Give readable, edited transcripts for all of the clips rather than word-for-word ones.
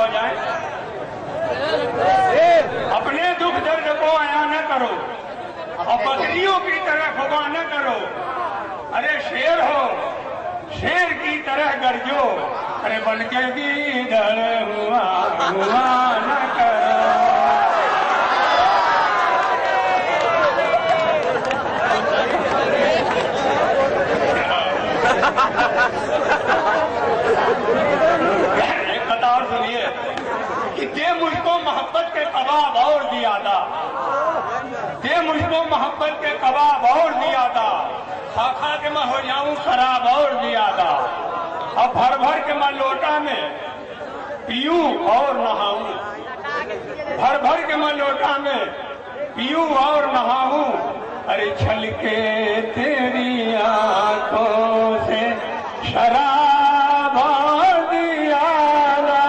जाए। अपने दुख दर्द को आया न करो और बकरियों की तरह फुगा न करो। अरे शेर हो, शेर की तरह गरजो। अरे बनके गीदड़ हुआ न करो। एक बता और सुनिए कि दे मुझको मोहब्बत के कबाब और दिया था, दे मुझको मोहब्बत के कबाब और दिया था। खा खा के मैं हो जाऊं खराब और दिया था। अब भर भर के मैं लोटा में पीऊं और नहाऊं, भर भर के मैं लोटा में पीऊं और नहाऊं। अरे छलके तेरी आंखों से शराब और दिया था।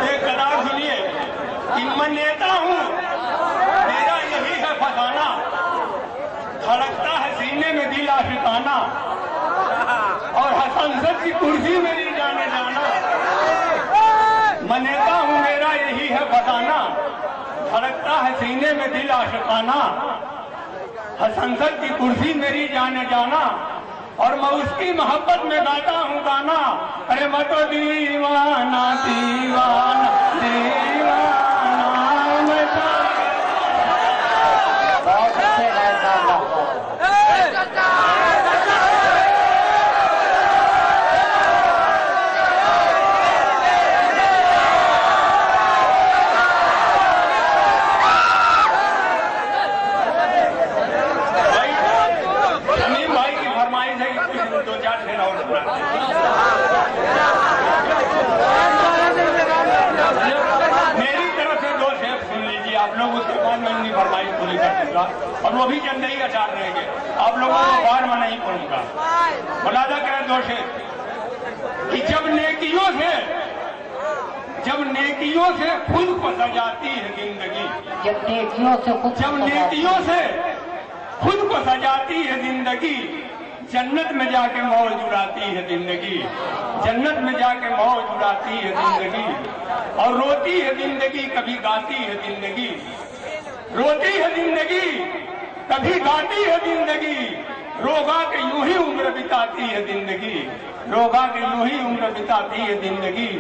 एक कदार सुनिए कि मैं नेता हूं, मेरा यही है फसाना। धड़कता है सीने में दिल आशिकाना और संसद की कुर्सी मेरी जाने जाना। मैं नेता हूं, मेरा यही है फसाना। धड़कता है सीने में दिल आशिकाना, संसद की कुर्सी मेरी जाने जाना। और मैं उसकी मोहब्बत में गाता हूँ गाना। अरे मैं तो दीवाना दीवाना दीवाना मैं तो। बहुत अच्छे गायक साहब। मेरी तरफ से दो शेर सुन लीजिए आप लोग, उसके बाद मैं अपनी फरमाइश पूरी कर दूंगा और वो भी चंदई अचार रहेंगे। आप लोगों को बार मैं नहीं पढ़ूंगा। मुलाजा करें दो शेर कि जब नेकियों से खुद को सजाती है जिंदगी, जब नेकियों से खुद को सजाती है जिंदगी, जन्नत में जाके मौज उड़ाती है जिंदगी, जन्नत में जाके मौज उड़ाती है जिंदगी। और रोती है जिंदगी कभी गाती है जिंदगी, रोती है जिंदगी कभी गाती है जिंदगी। रोगा के यूं ही उम्र बिताती है जिंदगी, रोगा के यूं ही उम्र बिताती है जिंदगी।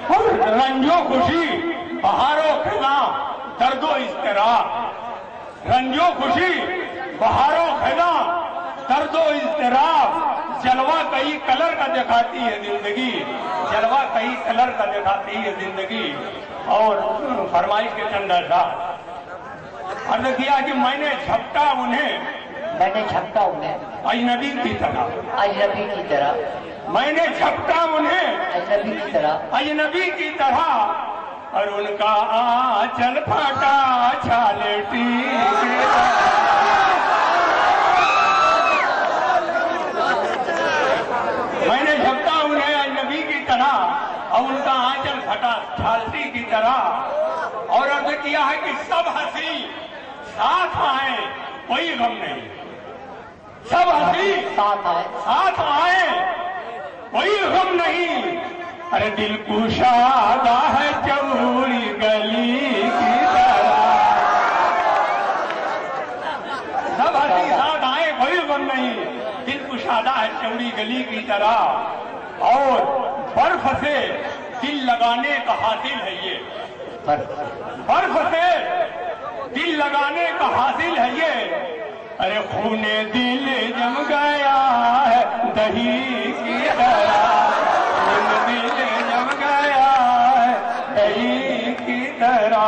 और रंजो खुशी बहारों खिला दर्दो इज़्तिराब, रंजो खुशी बहारों खिला दर्दो इज़्तिराब। जलवा कई कलर का दिखाती है जिंदगी, जलवा कई कलर का दिखाती है जिंदगी। और फरमाइश के चंदा साहब अर्ज किया कि मैंने झपटा उन्हें अजनबी की तरह, मैंने झपटा उन्हें अजनबी की तरह। और उनका आंचल फटा छालेटी की तरह। मैंने झपटा उन्हें अजनबी की तरह और उनका आंचल फटा छालती की तरह। और अर्ज किया है कि सब हंसी साथ आए कोई गम नहीं, सब हंसी साथ आए कोई गम नहीं। अरे दिल कुशादा है चौड़ी गली की तरह, सब हंसी साथ आए कोई गम नहीं, दिल कुशादा है चौड़ी गली की तरह। और बर्फ से दिल लगाने का हासिल है ये, बर्फ से दिल लगाने का हासिल है ये। अरे खूने दिल जम गया है दही की तरह, खूने दिल जम गया है दही की तरह।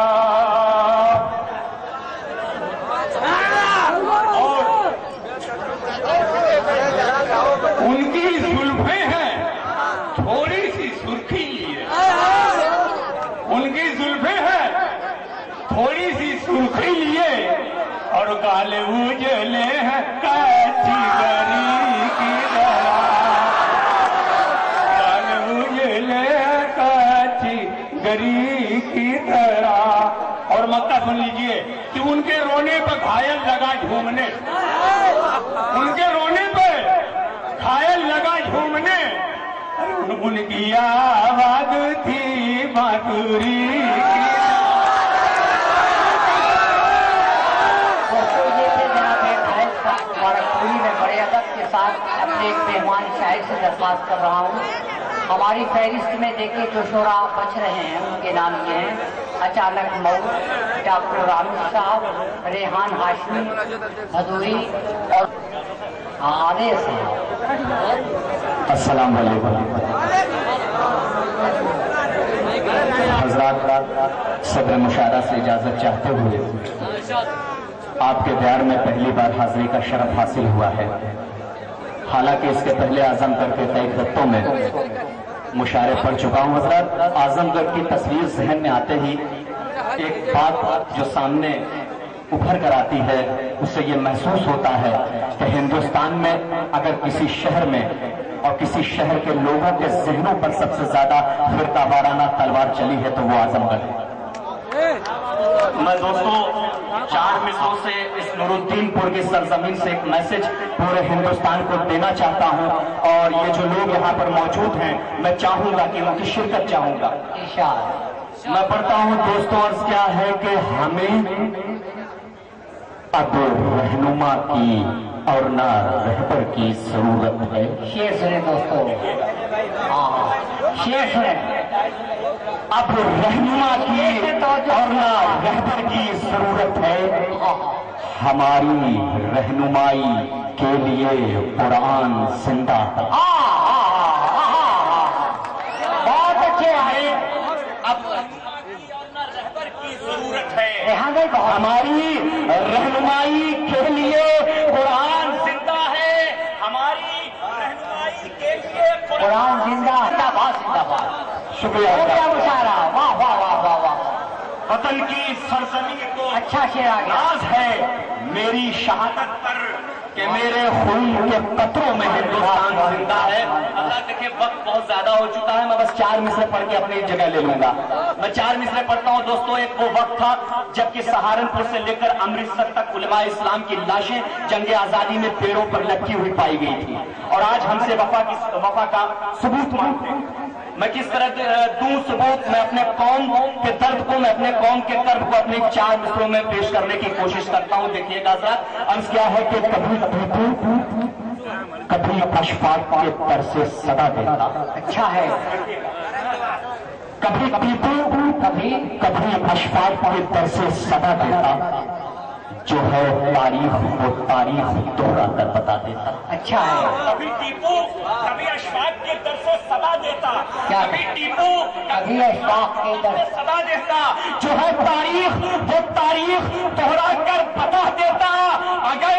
और उनकी जुल्फें हैं थोड़ी सी सुर्खी लिए, उनकी जुल्फें हैं थोड़ी सी सुर्खी लिए। और गाल उजले हैं कच्ची गरी की तरह, गाल उजले हैं कच्ची गरी की तरह। और मक्का सुन लीजिए कि उनके रोने पर घायल लगा झूमने, उनके रोने पर घायल लगा झूमने, उनकी आवाज थी बांसुरी की। मैं बड़े अदब के साथ अपने एक मेहमान शायर से दरख्वास्त कर रहा हूँ। हमारी फहरिस्त में देखिए जो शोरा बच रहे हैं उनके नाम ये हैं: अचानक मऊ, डॉक्टर रामिश साहब, रेहान हाशमी, भदूरी और आदेश साहब। अस्सलाम वालेकुम हजरात, सदर मुशारा से इजाजत चाहते हुए आपके प्यार में पहली बार हाजिरी का शरफ हासिल हुआ है। हालांकि इसके पहले आजमगढ़ के कई खत्तों में मुशारे पढ़ चुका हूँ हजरात। आजमगढ़ की तस्वीर जहन में आते ही एक बात जो सामने उभर कर आती है, उससे ये महसूस होता है कि हिंदुस्तान में अगर किसी शहर में और किसी शहर के लोगों के जहनों पर सबसे ज्यादा फिरकावाराना तलवार चली है तो वो आजमगढ़ है। मैं दोस्तों 4 मिसरों से इस नूरुद्दीनपुर की सरजमीन से एक मैसेज पूरे हिंदुस्तान को देना चाहता हूं, और ये जो लोग यहाँ पर मौजूद हैं मैं चाहूंगा कि उनकी शिरकत चाहूंगा। मैं पढ़ता हूं दोस्तों, अर्ज क्या है कि हमें अब रहनुमा की और ना रहबर की जरूरत है। शेर सुने दोस्तों, शेर सुने। अब रहनुमा की और ना रहबर की जरूरत है, हमारी रहनुमाई के लिए कुरान जिंदा है। बहुत अच्छे आए। अब रहबर की जरूरत है, हमारी रहनुमाई के लिए कुरान जिंदा है, हमारी रहनुमाई के लिए कुरान जिंदाबाद जिंदाबाद। शुक्रिया। क्या मुशारा, वाह वाह वाह वाह वाह। वतन की सरजमीन को अच्छा शेर आ गया। नाज है मेरी शहादत पर कि मेरे खून के कतरों में हिंदुस्तान जिंदा है। अल्लाह देखिए वक्त बहुत ज्यादा हो चुका है, मैं बस 4 मिसरे पढ़ के अपनी जगह ले लूंगा। मैं 4 मिसरे पढ़ता हूँ दोस्तों। एक वो वक्त था जबकि सहारनपुर से लेकर अमृतसर तक उलमा इस्लाम की लाशें जंग आजादी में पेड़ों पर लटकी हुई पाई गई थी, और आज हमसे वफा का सबूत मांगते हैं। मैं किस तरह दूं सबूत? मैं अपने कौम के दर्द को, मैं अपने कौम के कर्ब को अपने 4 मिसरों में पेश करने की कोशिश करता हूं। देखिएगा हज़रात, अर्ज़ क्या है कि कभी अशफाक के दर से सदा देता। अच्छा है। कभी अशफाक के दर से सदा देता, जो है तारीख वो तारीख दोहरा कर बता देता। अच्छा है। कभी टीपू कभी अशफाक के दर से सदा देता, क्या? कभी टीपू कभी अशफाक के दर से सदा देता, जो है तारीख वो तारीख दोहरा कर बता देता। अगर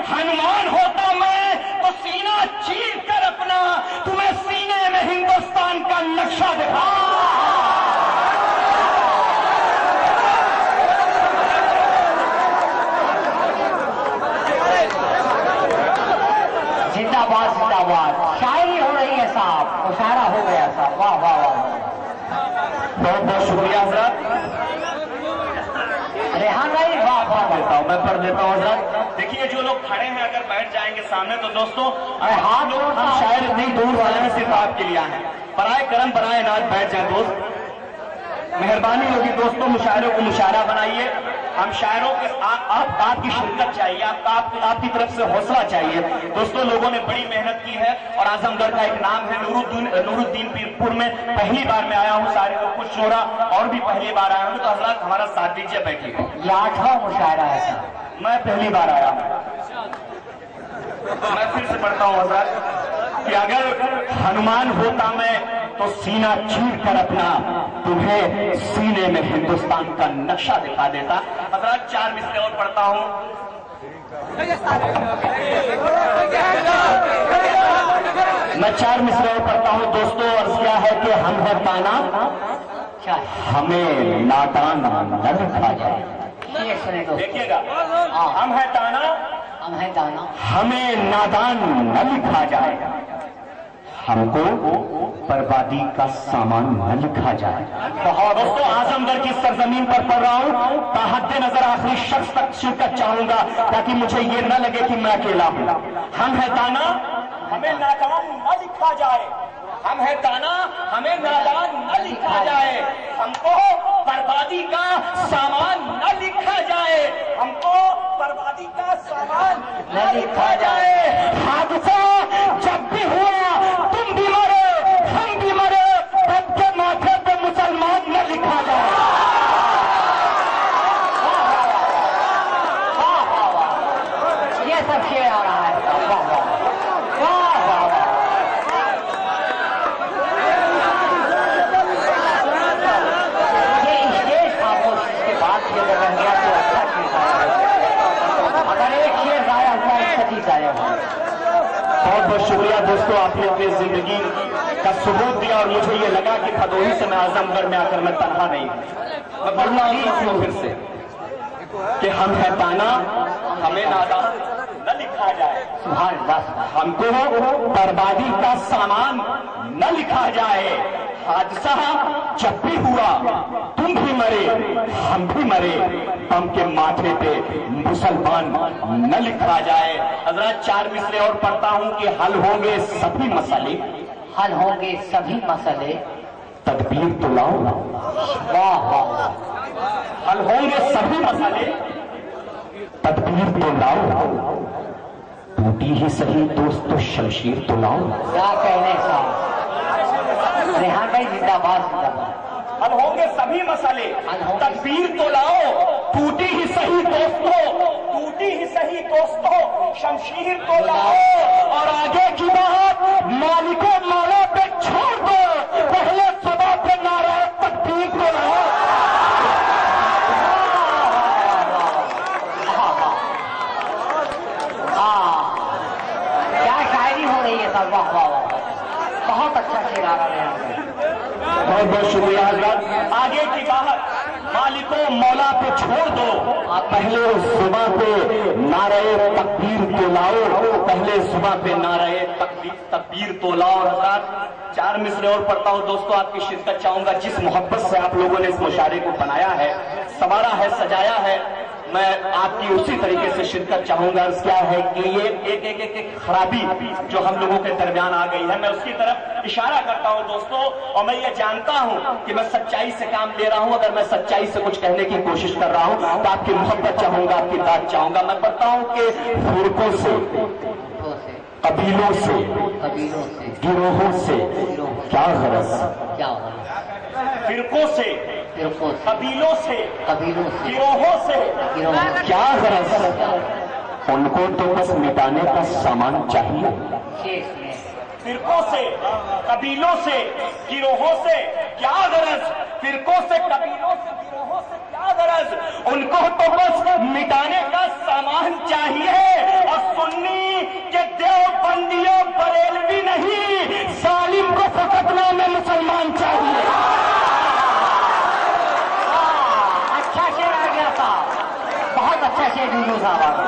हनुमान होता मैं तो सीना चीर कर अपना तुम्हें सीने में हिंदुस्तान का नक्शा दिखा। जिंदाबाद जिंदाबाद। शायरी हो रही है साहब, मुशायरा हो गया साहब। वाह वाह वाह। बहुत बहुत शुक्रिया हज़रात। रेहान भाई वाह वाह वाह। मैं पढ़ देता हूँ हज़रात। देखिए जो लोग खड़े हैं अगर बैठ जाएंगे सामने तो दोस्तों हाथ लोग हम शायद इतनी दूर वाले हैं, सिर्फ आपके लिए आए हैं। बराए करम बराए नाज बैठ जाए दोस्त, मेहरबानी होगी दोस्तों, मुशायरों को मुशायरा बनाइए। हम शायरों के आपकी शिरकत चाहिए, आपकी तरफ से हौसला चाहिए। दोस्तों लोगों ने बड़ी मेहनत की है, और आजमगढ़ का एक नाम है नूरुद्दीनपुर में पहली बार मैं आया हूँ। सारे लोग कुछ शोरा और भी पहली बार आया हूँ, तो हजरात हमारा साथ दीजिए, बैठिए। ये 8वां मुशायरा है साहब। मैं पहली बार आया हूँ। मैं फिर से पढ़ता हूँ हजरात कि अगर हनुमान होता मैं तो सीना चीर कर अपना तुम्हें सीने में हिंदुस्तान का नक्शा दिखा देता। हजरात 4 मिसरे और पढ़ता हूँ। मैं 4 मिसरे और पढ़ता हूँ दोस्तों। अर्ज क्या है कि हम है ताना, हमें नादान न लिखा जाए। ये सुने दोस्तों। देखिएगा, हम है ताना, हम है दाना, हमें नादान न लिखा जाए, हमको बर्बादी का सामान न लिखा जाए। दोस्तों, आजमगढ़ की सरजमीन पर पढ़ रहा हूँ, ताहद्दे नजर आखिरी शख्स तक शिरकत चाहूंगा ताकि मुझे ये न लगे कि मैं अकेला हूँ। हम है दाना, हमें नादान न लिखा जाए। हम है दाना, हमें नादान न लिखा जाए। हमको बर्बादी का सामान न लिखा जाए। हमको बर्बादी का सामान न लिखा जाए। हादसा जब भी हुआ तुम भी मरे, हम भी मरे, तब के माथे पे मुसलमान न लिखा जाए। ये सब शेर आ रहा है। वाह वाह वाह वाह वाह। ये स्टेज खामोश, इसके बाद ये अगर रह गया तो अच्छा शेर आया। अगर एक शेर गाया हुआ है सभी गाया हुआ। बहुत बहुत शुक्रिया दोस्तों, आपने अपनी जिंदगी का सबूत दिया और मुझे ये लगा कि भदोही से मैं आजमगढ़ में आकर मैं तनहा नहीं। मैं पढ़ना नहीं फिर से कि हम है ताना, हमें नादान न लिखा जाए। सुभान अल्लाह। हमको बर्बादी का सामान न लिखा जाए। हादसा जब भी हुआ तुम भी मरे, हम भी मरे, हम के माथे पे मुसलमान न लिखा जाए। हजरत 4 मिसरे और पढ़ता हूं कि हल होंगे सभी मसले, हल होंगे सभी मसले। तदबीर तो लाओ। वाह वाह। हल होंगे सभी मसले, तदबीर तो लाओ। टूटी ही सही दोस्तों शमशीर तो लाओ। क्या कहने साहब, रेहान भाई जिंदाबाद जिंदाबाद। हल होंगे सभी मसले, तदबीर तो लाओ। टूटी ही सही दोस्तों, टूटी ही सही दोस्तों शमशीर तो लाओ। और आगे की बात मालिको मौला पे छोड़ दो, पहले सुबह पे नारा तकबीर तो लाओ। क्या शायरी हो रही है साहब। वाह वाह वाह। बहुत अच्छा शेर आ रहा है यहाँ पे। बहुत बहुत शुक्रिया हजरत। आगे की बात मालिको मौला पे छोड़ दो, पहले सुबह पे नारे तकबीर तो लाओ। पहले सुबह पे नारे तकबीर तो लाओ। हजरत 4 मिसरे और पढ़ता हूँ दोस्तों, आपकी शिरकत चाहूंगा। जिस मोहब्बत से आप लोगों ने इस मुशायरे को बनाया है, संवारा है, सजाया है, मैं आपकी उसी तरीके से शिरकत चाहूंगा। अर्ज क्या है कि ये एक खराबी जो हम लोगों के दरमियान आ गई है, मैं उसकी तरफ इशारा करता हूं दोस्तों। और मैं ये जानता हूं कि मैं सच्चाई से काम ले रहा हूं। अगर मैं सच्चाई से कुछ कहने की कोशिश कर रहा हूं तो आपकी मोहब्बत चाहूंगा, आपकी बात चाहूंगा। मैं पढ़ता हूं कि फिरकों से, कबीलों से, गिरोहों से क्या गरज, क्या फिरकों से, कबीलों से, गिरोहों से क्या गरज, उनको तो बस मिटाने का सामान चाहिए। फिरकों से, कबीलों से, गिरोहों से क्या गरज, फिरकों से, कबीलों से, गिरोहों से क्या गरज, उनको तो बस मिटाने का सामान चाहिए। और सुन्नी के देवबंदियों बरेलवी नहीं, सालिम को फकत नाम में मुसलमान चाहिए। अच्छा शेर आ गया साहब, बहुत अच्छा शेर जुगनू साहब आ गया।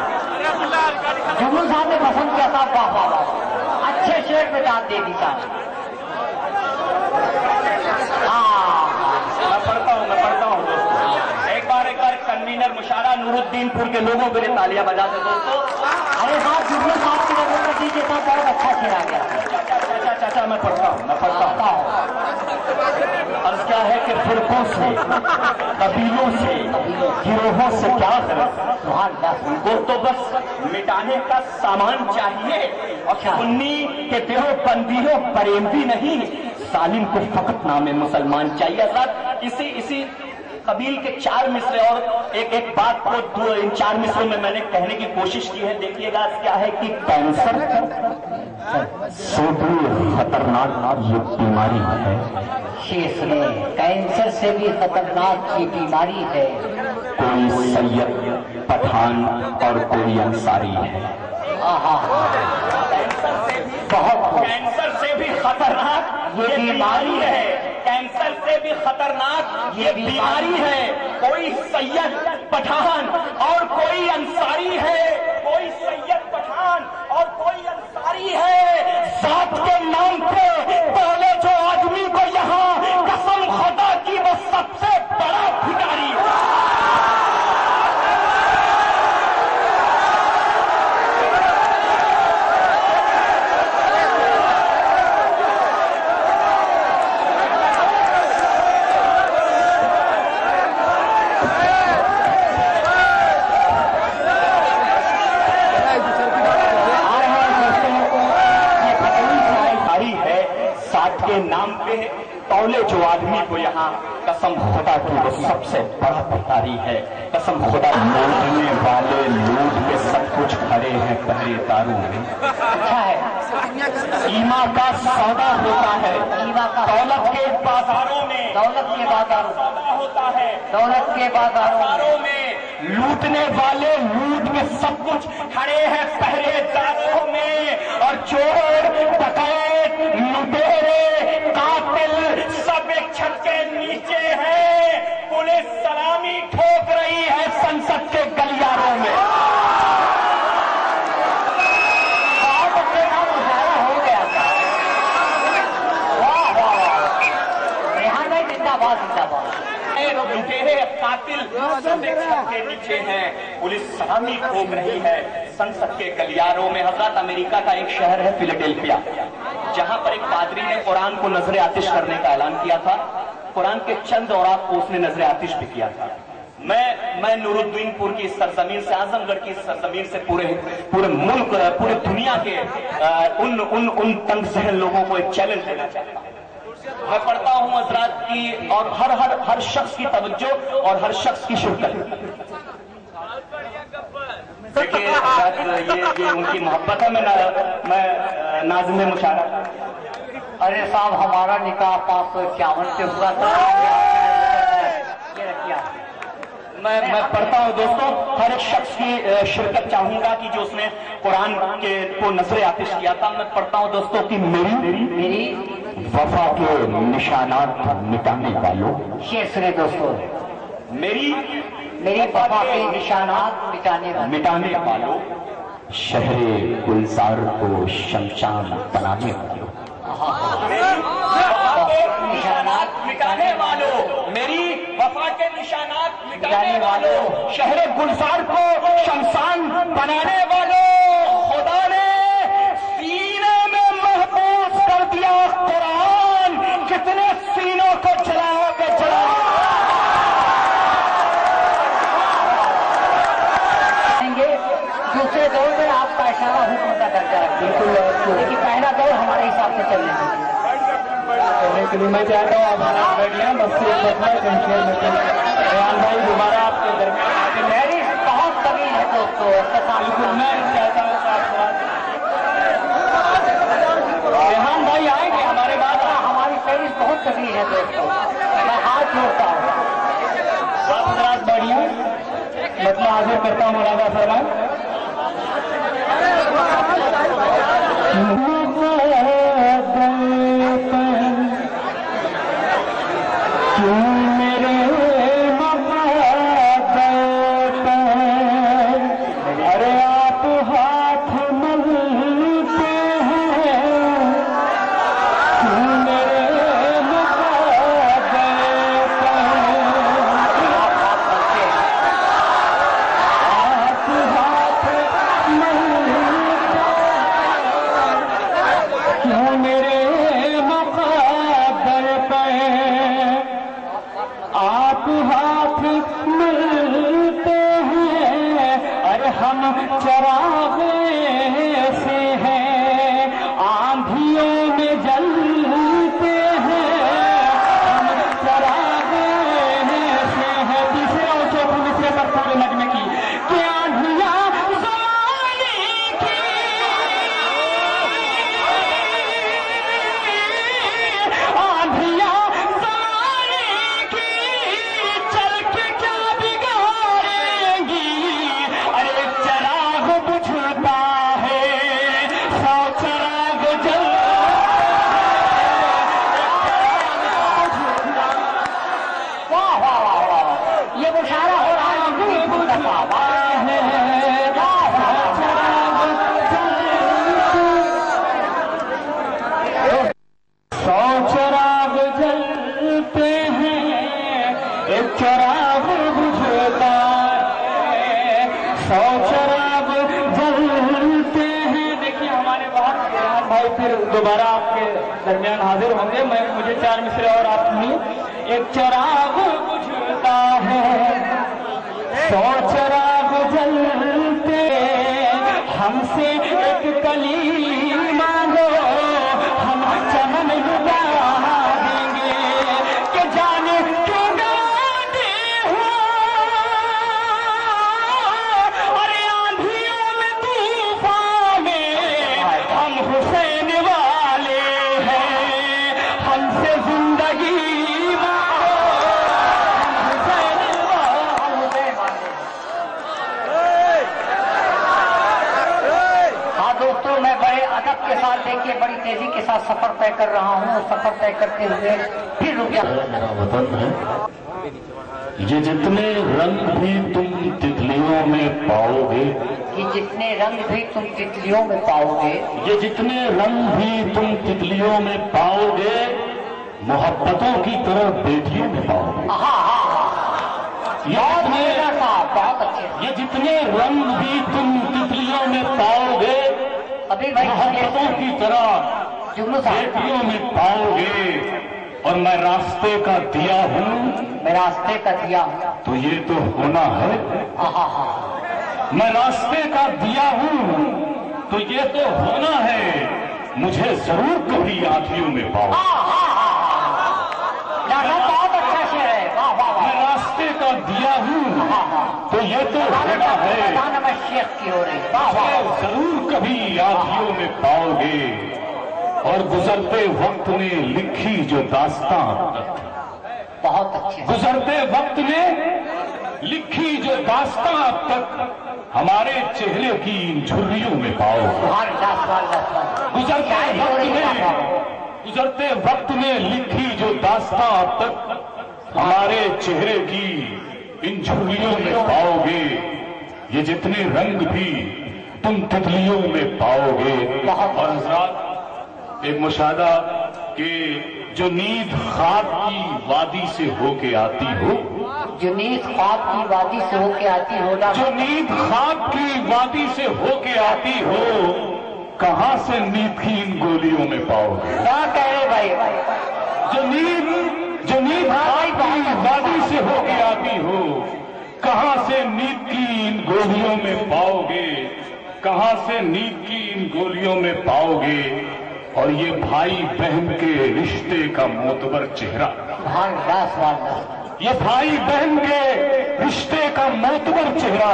जुगनू साहब ने पसंद किया साहब। वाह वाह वाह। अच्छे शेर पे दाद दे दी साहब। मैं पढ़ता हूँ दोस्तों। एक बार कन्वीनर मुशारा नूरुद्दीनपुर के लोगों के लिए तालियां बजा दे दोस्तों। अरे साहब जुगनू साहब की नजर कर दीजिए साहब, बहुत अच्छा शेर आ गया। चाचा मैं पढ़ता हूँ। अर्ज क्या है कि फिरकों से, कबीलों से, गिरोहों से क्या गरज, उनको तो बस मिटाने का सामान चाहिए। और सुन्नी के देवबंदियों बरेलवी नहीं, सालिम को फकत नाम मुसलमान चाहिए। साथ इसी कबील के 4 मिसरे और एक बात को इन 4 मिसरों में मैंने कहने की कोशिश की है। देखिएगा क्या है कि कैंसर से भी खतरनाक ये बीमारी है। शेष में कैंसर से भी खतरनाक ये बीमारी है। कोई सैयद, पठान और कोई अंसारी है। कैंसर से भी खतरनाक ये बीमारी है। कैंसर से भी खतरनाक ये बीमारी है। कोई सैयद, पठान और कोई अंसारी है। कोई सैयद, पठान और कोई अंसारी है। साथ के नाम पे पहले जो के नाम पे तौले जो आदमी को यहाँ, कसम खुदा की वो सबसे बड़ा भिखारी है। कसम खुदा, लूटने वाले लूट के सब कुछ खड़े हैं पहरेदारों में। अच्छा है, ईमा का सौदा होता है, ईमा का दौलत के बाजारों में, दौलत के बाजारों सौदा होता है, दौलत के बाजारों में लूटने वाले लूट के सब कुछ खड़े हैं पहरेदारों में। और चोर, डकैत, लुटेरे, कातिल सब एक छत के नीचे हैं। पुलिस सलामी ठोक रही है संसद के गलियारों में। हो गया था। वाह वाह वाह, रेहान भाई जिंदाबाद जिंदाबाद। लुटेरे, कातिल सब एक छत के नीचे हैं। पुलिस सलामी ठोक रही है संसद के गलियारों में। हजरत, अमेरिका का एक शहर है फिलाडेल्फिया, जहां पर एक पादरी ने कुरान को नजर आतिश करने का ऐलान किया था। कुरान के चंद औरात को उसने नजर आतिश भी किया था। मैं नूरुद्दीनपुर की सरजमीन से, आजमगढ़ की सरजमीन से पूरे मुल्क, पूरे दुनिया के उन तंग सहन लोगों को एक चैलेंज देना चाहता हूं। मैं पढ़ता हूं हजरात की, और हर शख्स की तवज्जो और हर शख्स की शिरकत। देखिए ये उनकी मोहब्बत है। मैं नाज़िम मुशारा। अरे साहब, हमारा निकाह 551 से हुआ था। ये रखिए मैं पढ़ता हूँ दोस्तों, हर एक शख्स की शिरकत चाहूंगा कि जो उसने कुरान के को नजर आतिश किया था। मैं पढ़ता हूँ दोस्तों कि मेरी वफा के निशानात मिटाने वालों, शेर सुने दोस्तों, मेरी वफा के निशानात मिटाने वालों, शहरे गुलजार को शमशान बनाने वालों, निशानात मिटाने वालों, मेरी वफा के निशानात मिटाने वालों, शहरे गुलजार को शमशान बनाने वालों, खुदा ने सीने में महफूज कर दिया कुरान। कितने सीनों को जलाओगे दूसरे दौर में आपका इशारा हुक्म का दर्जा रखते हैं, लेकिन पहला दौर हमारे हिसाब से चलने के लिए मैं चाहता हूँ हमारा बैठिया बस रेहान भाई दोबारा आपके दरमियान। मेरी बहुत तवील है दोस्तों, बिल्कुल मैं चाहता हूँ रेहान भाई आएंगे हमारे बाद। हमारी फहरिस्त बहुत तवील है दोस्तों, मैं हाथ जोड़ता हूँ। आप हजरात बढ़िया मतलब हाजिर करता हूँ मौलाना फरमान। अरे आप हाथ मलते हैं क्यों मेरे मुक़द्दर पे आप हाथ मिलते हैं। अरे हम चरागे से हैं, आंधियों में जलते हैं, हम चरागे से हैं। तीसरे और चौथे मिसरे पर पूरे नगमे की कि आंधियां ज़माने की, आंधियां दोबारा आपके दरमियान हाजिर होंगे। मुझे 4 मिसरे और आप सुनिए। एक चराग बुझता है, 100 चराग जलते, हमसे एक कली मांगो, हम चमन लुटा साथियों, मैं बड़े अदब के साथ देखिए बड़ी तेजी के साथ सफर तय कर रहा हूँ। सफर तय करते हुए फिर रुक जा। मेरा वतन है, ये जितने रंग भी तुम तितलियों में पाओगे, कि जितने रंग भी तुम तितलियों में पाओगे, ये जितने रंग भी तुम तितलियों में पाओगे, मोहब्बतों की तरह बेटियों में पाओगे। बहुत अच्छे। ये जितने रंग भी तुम तितलियों में पाओगे, अभी भाई मोहब्बतों की तरह जुगनू साहब, बेटियों में पाओगे। और मैं रास्ते का दिया हूँ, मैं रास्ते का दिया हूँ। तो ये तो होना है। मैं रास्ते का दिया हूँ, तो ये तो होना है। मुझे जरूर कभी आँखियों में पाओगे। बहुत अच्छा शेर है। वाह वाह वाह। मैं रास्ते का दिया हूँ, तो ये तो होना है। मैं शेख की हो रही। वाह वाह। मुझे जरूर कभी आँखियों में पाओगे। और गुजरते वक्त ने लिखी जो दास्तां, बहुत अच्छे। गुजरते वक्त ने लिखी जो दास्तां अब तक हमारे चेहरे की इन झुर्रियों में पाओगे। गुजरते वक्त में लिखी जो दास्तां अब तक हमारे चेहरे की इन झुर्रियों में पाओगे। ये जितने रंग भी तुम तितलियों में पाओगे। और हज़रात, एक मुशाहदा कि जो नींद ख्वाब की वादी से होके आती हो, जो नींद ख्वाब की वादी से होके आती हो, जो नींद ख्वाब की वादी से होके आती हो, कहां से नींद की इन गोलियों में पाओगे। क्या कह रहे भाई? जो नींद ख्वाब की वादी से होके आती हो, कहां से नींद की इन गोलियों में पाओगे। कहां से नींद की इन गोलियों में पाओगे। और ये भाई बहन के रिश्ते का मोतबर चेहरा, ये भाई बहन के रिश्ते का मोतबर चेहरा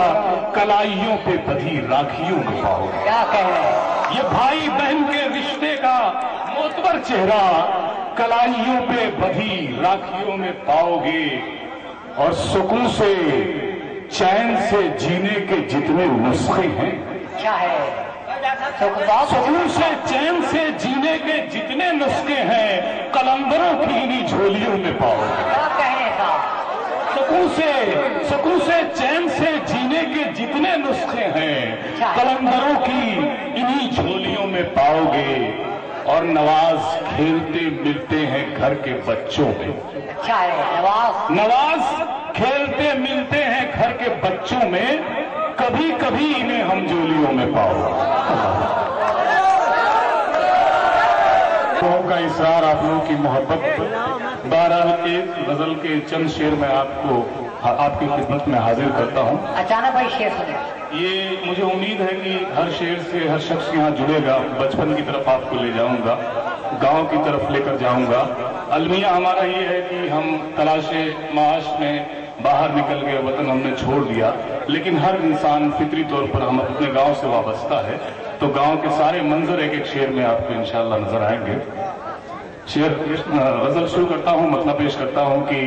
कलाइयों पे बधी राखियों में पाओगे। क्या कह रहे हैं? ये भाई बहन के रिश्ते का मोतबर चेहरा कलाइयों पे बधी राखियों में पाओगे। और सुकून से चैन से जीने के जितने नुस्खे हैं, क्या है? सुकून से चैन से जीने के जितने नुस्खे हैं, कलंदरों की इन्हीं झोलियों में पाओगे। क्या कहे साहब? सुकून से चैन से जीने के जितने नुस्खे हैं, कलंदरों की इन्हीं झोलियों में पाओगे। और नवाज खेलते मिलते हैं घर के बच्चों में। अच्छा है नवाज खेलते मिलते हैं घर के बच्चों में। कभी कभी इन्हें हम जोलियों में पाओ। का इसरार, आप लोगों की मोहब्बत। बहरहाल एक गजल के चंद शेर में आपकी खिदमत में हाजिर करता हूँ। अचानक भाई शेर सुनिए। ये मुझे उम्मीद है कि हर शेर से हर शख्स यहाँ जुड़ेगा। बचपन की तरफ आपको ले जाऊंगा, गांव की तरफ लेकर जाऊंगा। अलमिया हमारा ये है कि हम तलाशे माश में बाहर निकल गए, वतन हमने छोड़ दिया, लेकिन हर इंसान फितरी तौर पर हम अपने गांव से वाबस्ता है। तो गांव के सारे मंजर एक एक शेर में आपको इंशाअल्लाह नजर आएंगे। शेर गजल शुरू करता हूँ, मतलब पेश करता हूँ कि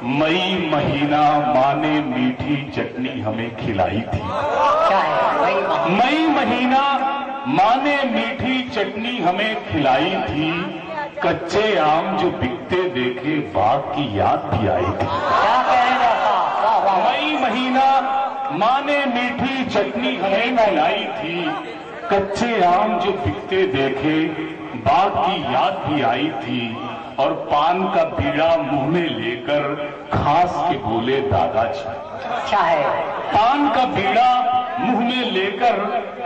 मई महीना माँ ने मीठी चटनी हमें खिलाई थी। क्या है? मई महीना माँ ने मीठी चटनी हमें खिलाई थी। कच्चे आम जो बिकते देखे बाग की याद भी आई थी। क्या कहेगा साहब? मई महीना माँ ने मीठी चटनी हमें खिलाई थी। कच्चे आम जो बिकते देखे बाग की याद भी आई थी। और पान का बीड़ा मुंह में लेकर खास के बोले दादाजी। अच्छा है। पान का बीड़ा मुंह में लेकर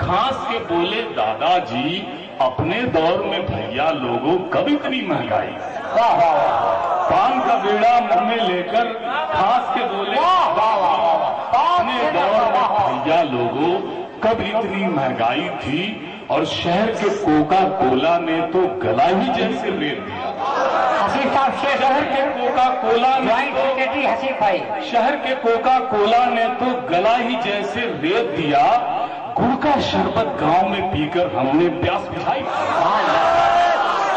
खास के बोले दादाजी, अपने दौर में भैया लोगों कब इतनी महंगाई। वाह वाह। पान का बीड़ा मुंह में लेकर खास के बोले दादाजी, अपने दौर में भैया लोगों कब इतनी महंगाई थी। और शहर के कोका कोला ने तो गला ही जैसे रेत दिया। हसीफ साहब, शहर के कोका कोला ने सेक्रेटरी हसीफ भाई, शहर के कोका कोला ने तो गला ही जैसे रेत दिया। गुड़ का शरबत गांव में पीकर हमने प्यास बुझाई।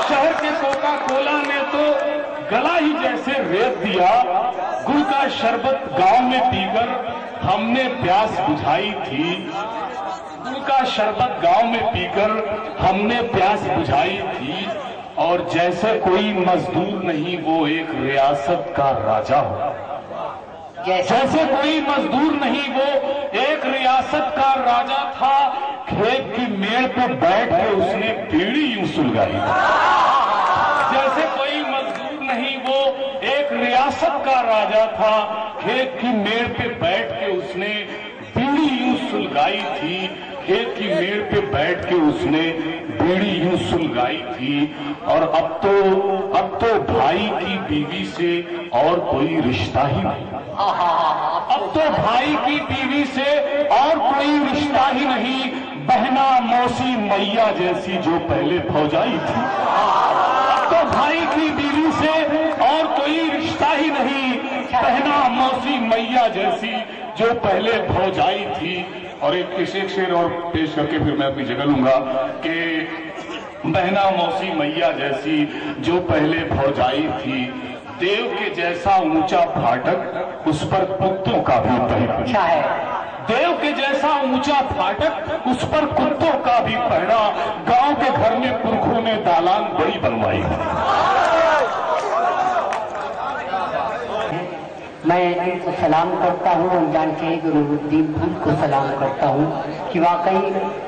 शहर के कोका कोला ने तो गला ही जैसे रेत दिया। गुड़ का शरबत गांव में पीकर हमने प्यास बुझाई थी। गुड़ का शरबत गांव में पीकर हमने प्यास बुझाई थी, और जैसे कोई मजदूर नहीं वो एक रियासत का राजा हो। जैसे कोई मजदूर नहीं वो एक रियासत का राजा था। खेत की मेड़ पे बैठ के उसने बीड़ी यूं सुलगाई थी। जैसे कोई मजदूर नहीं वो एक रियासत का राजा था। खेत की मेड़ पे बैठ के उसने बीड़ी यूं सुलगाई थी। खेत की मेड़ पे बैठ के उसने बीड़ी यूं सुलगाई थी। और अब तो भाई की बीवी से और कोई रिश्ता ही नहीं। अब तो भाई की बीवी से और कोई रिश्ता ही नहीं। बहना मौसी मैया जैसी जो पहले भौजाई थी। अब तो भाई की बीवी से और कोई रिश्ता ही नहीं। बहना मौसी मैया जैसी जो पहले भौजाई थी। और एक शेर और पेश करके फिर मैं अपनी जगह लूंगा कि बहना मौसी मैया जैसी जो पहले भौजाई थी। देव के जैसा ऊंचा फाटक उस पर कुत्तों का भी पहरा। देव के जैसा ऊंचा फाटक उस पर कुत्तों का भी पहरा। गांव के घर में पुरखों ने दालान बड़ी बनवाई। मैं इनको सलाम करता हूँ, अनजान के गुरुद्दीन फूल को सलाम करता हूँ कि वाकई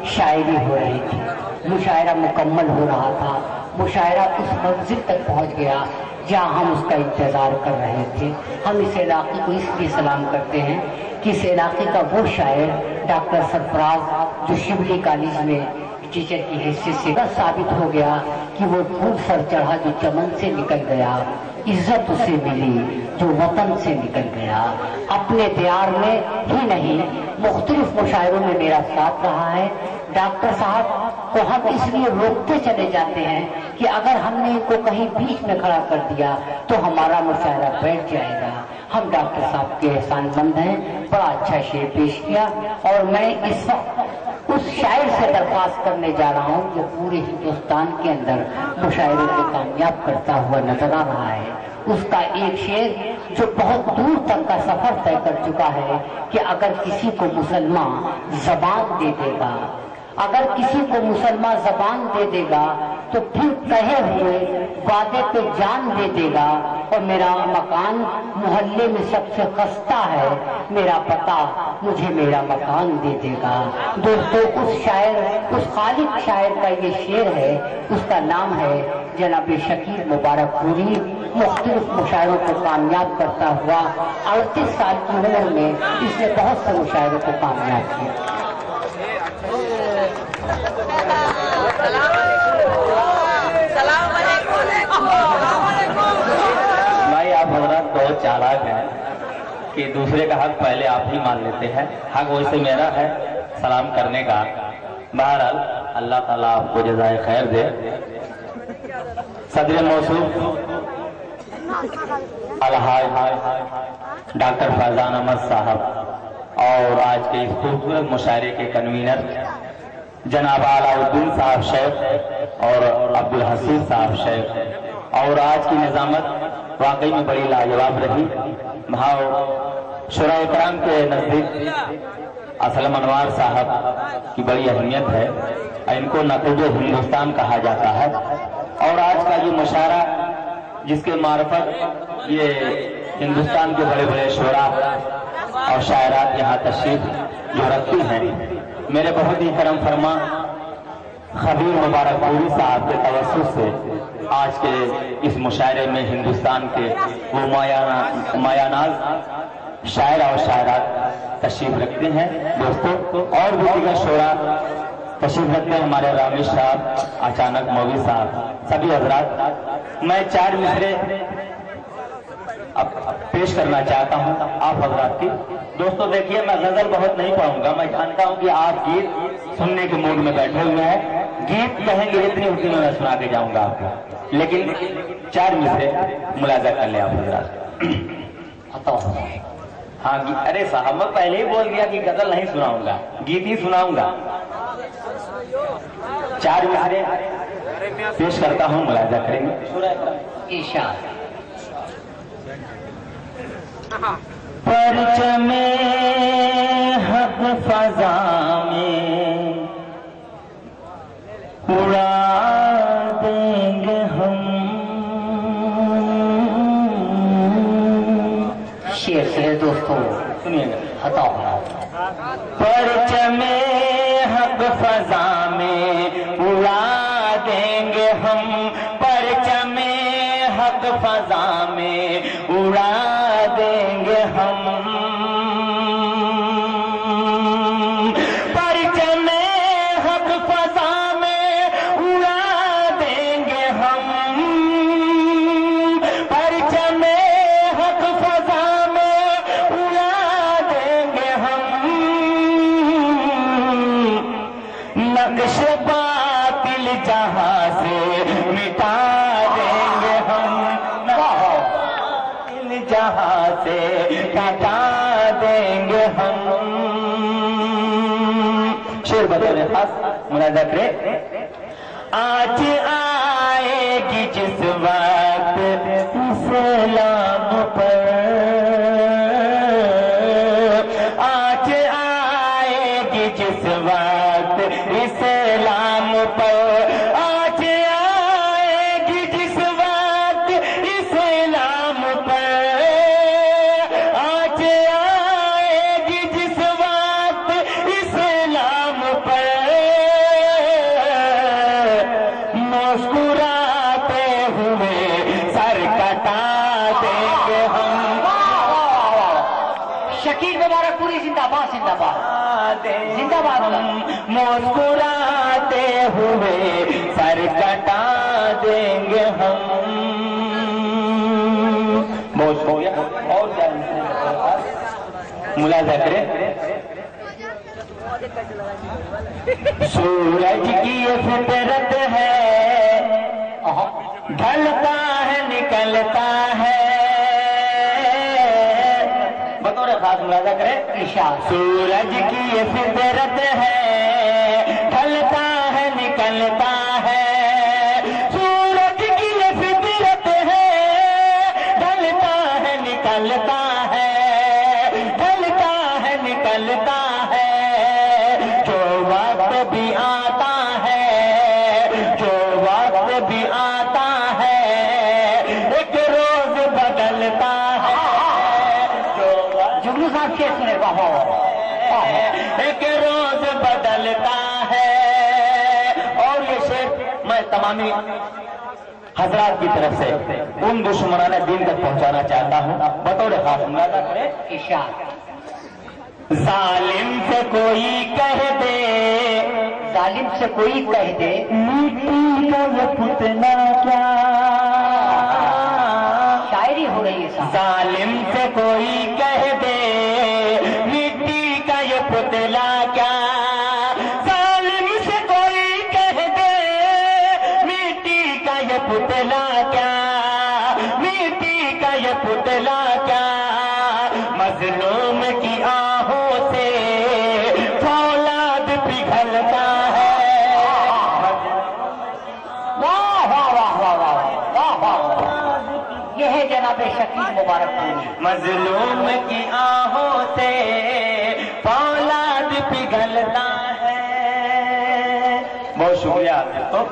शायरी हो रही थी, मुशायरा मुकम्मल हो रहा था। मुशायरा उस मंजिल तक पहुँच गया जहाँ हम उसका इंतज़ार कर रहे थे। हम इस इलाके को इसलिए सलाम करते हैं कि इस इलाके का वो शायर डॉक्टर सरफराज जो शिवली कॉलेज में टीचर की हैसियत से साबित हो गया कि वो फूल सर चढ़ा जो चमन से निकल गया, इज्जत उसे मिली जो वतन से निकल गया। अपने दियार में ही नहीं मुख्तलिफ मुशायरों में मेरा साथ रहा है। डॉक्टर साहब को हम इसलिए रोकते चले जाते हैं कि अगर हमने इनको कहीं बीच में खड़ा कर दिया तो हमारा मुशायरा बैठ जाएगा। हम डॉक्टर साहब के एहसानमंद हैं। बड़ा अच्छा शेर पेश किया और मैं इस वक्त उस शायर से दरख्वास्त करने जा रहा हूँ जो पूरे हिंदुस्तान के अंदर मुशायरों को कामयाब करता हुआ नजर आ रहा है। उसका एक शेर जो बहुत दूर तक का सफर तय कर चुका है कि अगर किसी को मुसलमान जबान दे देगा, अगर किसी को मुसलमान जबान दे देगा तो फिर कहे हुए वादे पे जान दे देगा। और मेरा मकान मोहल्ले में सबसे खस्ता है, मेरा पता मुझे मेरा मकान दे देगा। दोस्तों उस शायर, उस खालिद शायर का ये शेर है, उसका नाम है जनाब शकील मुबारकपुरी। मुख्तलिफ मुशायरों को कामयाब करता हुआ 38 साल की उम्र में इसने बहुत से मुशायरों को कामयाब किया। भाई आप हजरत बहुत चालाक हैं कि दूसरे का हक पहले आप ही मान लेते हैं। हक वैसे मेरा है सलाम करने का। बहरहाल अल्लाह ताला आपको जज़ाए खैर दे। सदर मौसूफ अलहाज डॉक्टर फैजान अहमद साहब और आज के इस खूबसूरत मुशायरे के कन्वीनर जनाब अलाउद्दीन साहब शेख और अब्दुल हसीब साहब शेख। और आज की निजामत वाकई में बड़ी लाजवाब रही। भाव शुरा इकराम के नजदीक असलम अनवार साहब की बड़ी अहमियत है। इनको नक़ीब हिंदुस्तान कहा जाता है। और आज का ये मुशायरा जिसके मार्फत ये हिंदुस्तान के बड़े बड़े शुरा और शायरात यहाँ तशरीफ जो रखती हैं, मेरे बहुत ही करम फरमा खबीर मुबारकपुरी साहब के तवस्सुस से आज के इस मुशायरे में हिंदुस्तान के वो मायानाज शायर और शायरात तशरीफ रखते हैं। दोस्तों और भी दीगर शोरा तशरीफ रखते हैं, हमारे रामेश साहब, अचानक मौवी साहब, सभी हजरात। मैं 4 मिसरे अब पेश करना चाहता हूं आप हजरात की। दोस्तों देखिए, मैं गजल बहुत नहीं पढ़ूंगा। मैं जानता हूं कि आप गीत सुनने के मूड में बैठे हुए हैं। गीत कहेंगे इतनी उतनी में मैं सुना के जाऊंगा आपको, लेकिन 4 मिसरे मुलाजा कर ले आप हजरात। हाँ अरे साहब मैं पहले ही बोल दिया कि गजल नहीं सुनाऊंगा, गीत ही सुनाऊंगा। 4 मिसरे पेश करता हूं, मुलाजा करेंगे। इरशाद। परचमे हक फजा में उड़ा देंगे हम। शेर से दोस्तों सुनिएगा, हटाओ। परचमे हक फजा में उड़ा देंगे हम, परचमे हक फजा में उड़ा देंगे हम। परचमे हक फजा में उड़ा देंगे हम, परचमे हक फजा में उड़ा देंगे हम। नक्श बातिल जहां से मिटा देंगे हम, बातिल जहां से मिटा देंगे हम। शेर बदले खास मुलाजा करे। आज आएगी जिस वक्त इस्लाम पर, आज आएगी जिस वक्त इस्लाम पर, आज आएगी जिस वक्त इस्लाम पर, आज आएगी जिस वक्त इस्लाम पर, मुस्कुराते हुए सर कटा देंगे हम। शकील मुबारकपुरी जिंदाबाद जिंदाबाद जिंदाबाद। मुस्कुराते हुए सर कटा देंगे हम। बहुत हो गया और क्या मुलाजा करें। सूरज की ये फितरत है, ढलता है निकलता है। बतौर खास मुलाजा करें। सूरज की ये फितरत है, ढलता है निकलता है। सूरज की ये फितरत है, ढलता है निकलता है, ढलता है निकलता है। जो वक्त भी आता है, जो वक्त भी आता है, एक रोज बदलता है। जुगनू साहब शेर सुने बाहो। एक रोज बदलता है। और ये शेर मैं तमामी हजरात की तरफ से उन दुश्मनाने दीन तक पहुंचाना चाहता हूं। बतौर खास मुलाजा करें। जालिम से कोई कह दे, जालिम से कोई कह दे, मिट्टी का ये पुतना क्या। शायरी हो रही है साहब। जालिम से कोई कह दे, मिट्टी का ये पुतला क्या। जालिम से कोई कह दे, मिट्टी का ये पुतला क्या, मिट्टी का ये पुतला क्या। मजलूम की आहों से फौलाद पिघलता है। वाह वाह वाह वाह वाह वाह वाह। ये है जनाब शकील मुबारकपुरी। मजलूम की आहों से फौलाद पिघलता है। बहुत शुक्रिया दोस्तों।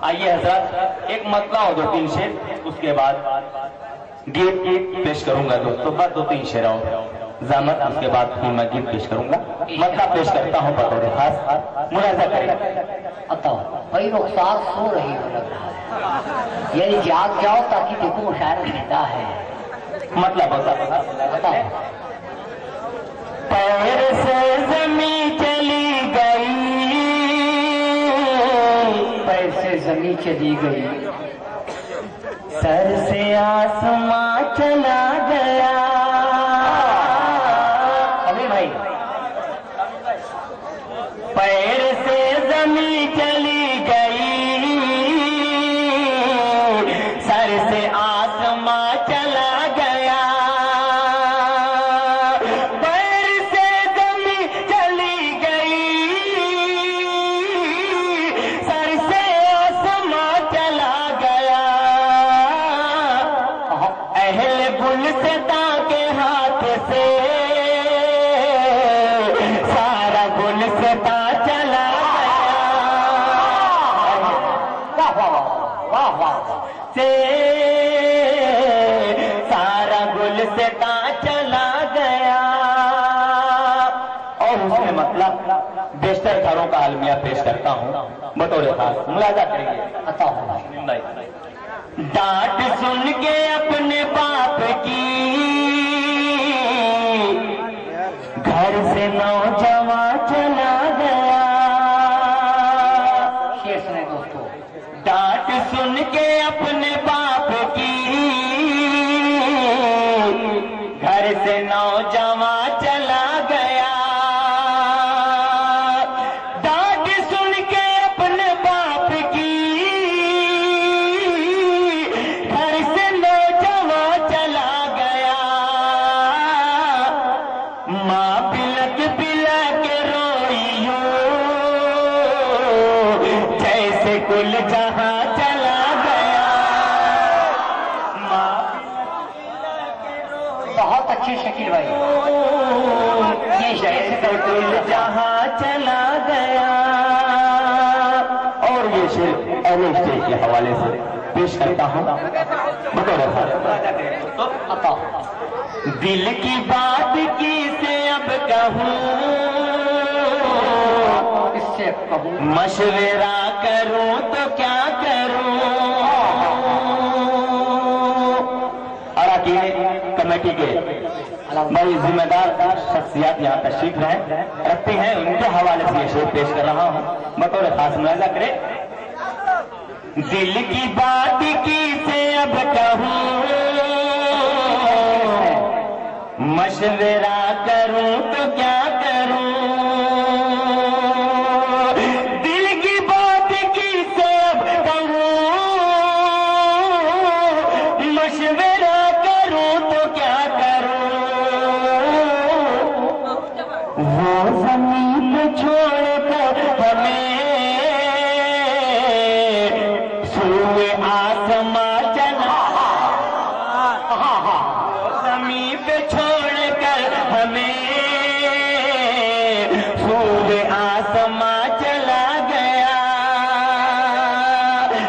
आइए हजरत एक मतला और 2-3 शेर, उसके बाद गीत पेश करूंगा दोस्तों। बस 2-3 शेर और ज़ामत, उसके बाद फिर मैं गीत पेश करूंगा। मतला पेश करता हूं बतौर खास मुलाजा करें। अतः भाई रुखसार सो रही हो लग रहा है, यानी जाग जाओ ताकि देखो मुशायरा जिंदा है। मतलब होता बताओ। पैर से जमी चली गई, पैर से जमीन चली गई, सर से आसमां चला गया। अभी भाई पैर से जमी चली गई, सर से आसमां चला गया। पैर से जमी चली गई, सर से आसमां चला गया। अहले गुल से सारा गुलसिता चला गया। और उसमें मतलब बेशतर घरों का अलमिया पेश करता हूँ बतौर खास, मुलाजा करेंगे। डांट सुन के अपने बाप की घर से नौजवान चला गया। शेर सुने दोस्तों। डांट सुन के अपने बाप की घर से नौजवान चला गया। डांट सुन के अपने बाप की घर से नौजवान चला गया। माँ बिलक बिलक रोइयो जैसे कुल जहां चला गया। माँ बहुत अच्छे शकील भाई, ये जैसे कुल जहां चला गया। और ये शेर अहले शेर के हवाले से पेश करता हूँ बतौर अता। दिल की बात की से अब कहूँ, इससे कहूँ मशवरा करूं तो क्या करूं। अराकीन कमेटी के बड़ी जिम्मेदार शख्सियत यहाँ तशरीफ रखते हैं, उनके हवाले से ये शेर पेश कर रहा हूँ बतौर खास, मुलाजा करें। दिल की बात की से अब कहूँ, मशवरा करूं तो क्या करूं। दिल की बात की से अब कहूं, मशवरा करूं तो क्या करूं। वो जमीन छोड़कर हमें सूए आसमां चला। जमीन पे छोड़कर हमें सूए आसमां चला गया।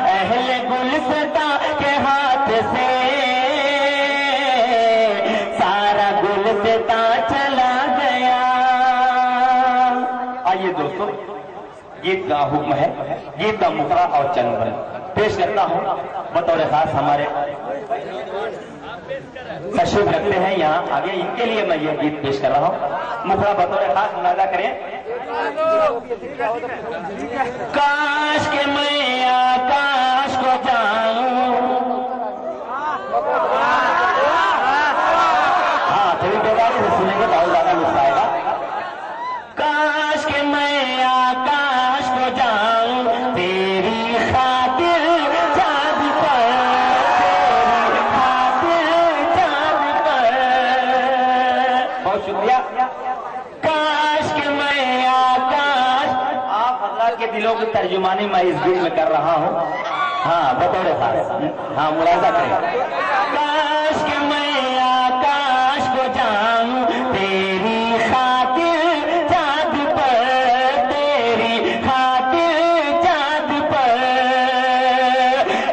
अहले गुलसिता के हाथ से सारा गुलसिता चला गया। आइए दोस्तों, गीत का हुक्म है, गीत का मुखरा और चंद पेश करता हूँ बतौर खास। हमारे तशरीफ रखते हैं यहाँ आगे, इनके लिए मैं ये गीत पेश कर रहा हूँ। मुखरा बतौर खास, मुलाजा करें। काश के मैं आकाश को जाऊं। हाँ, थोड़ी बेदारी से सुनेंगे बहुत ज्यादा लुत्फ आएगा। काश के मैं आकाश को जाऊं तेरी खातिर चाँद पर, तेरी खातिर चाँद पर। बहुत शुक्रिया। काश के मैं आकाश, आप अल्लाह के दिलों की तर्जुमानी मैं इस गीत में कर रहा हूँ। हाँ बतौर खास, हाँ मुलाजा करें। काश के मैं आकाश को जाऊं तेरी खातिर चाँद पर, तेरी खातिर चाँद पर।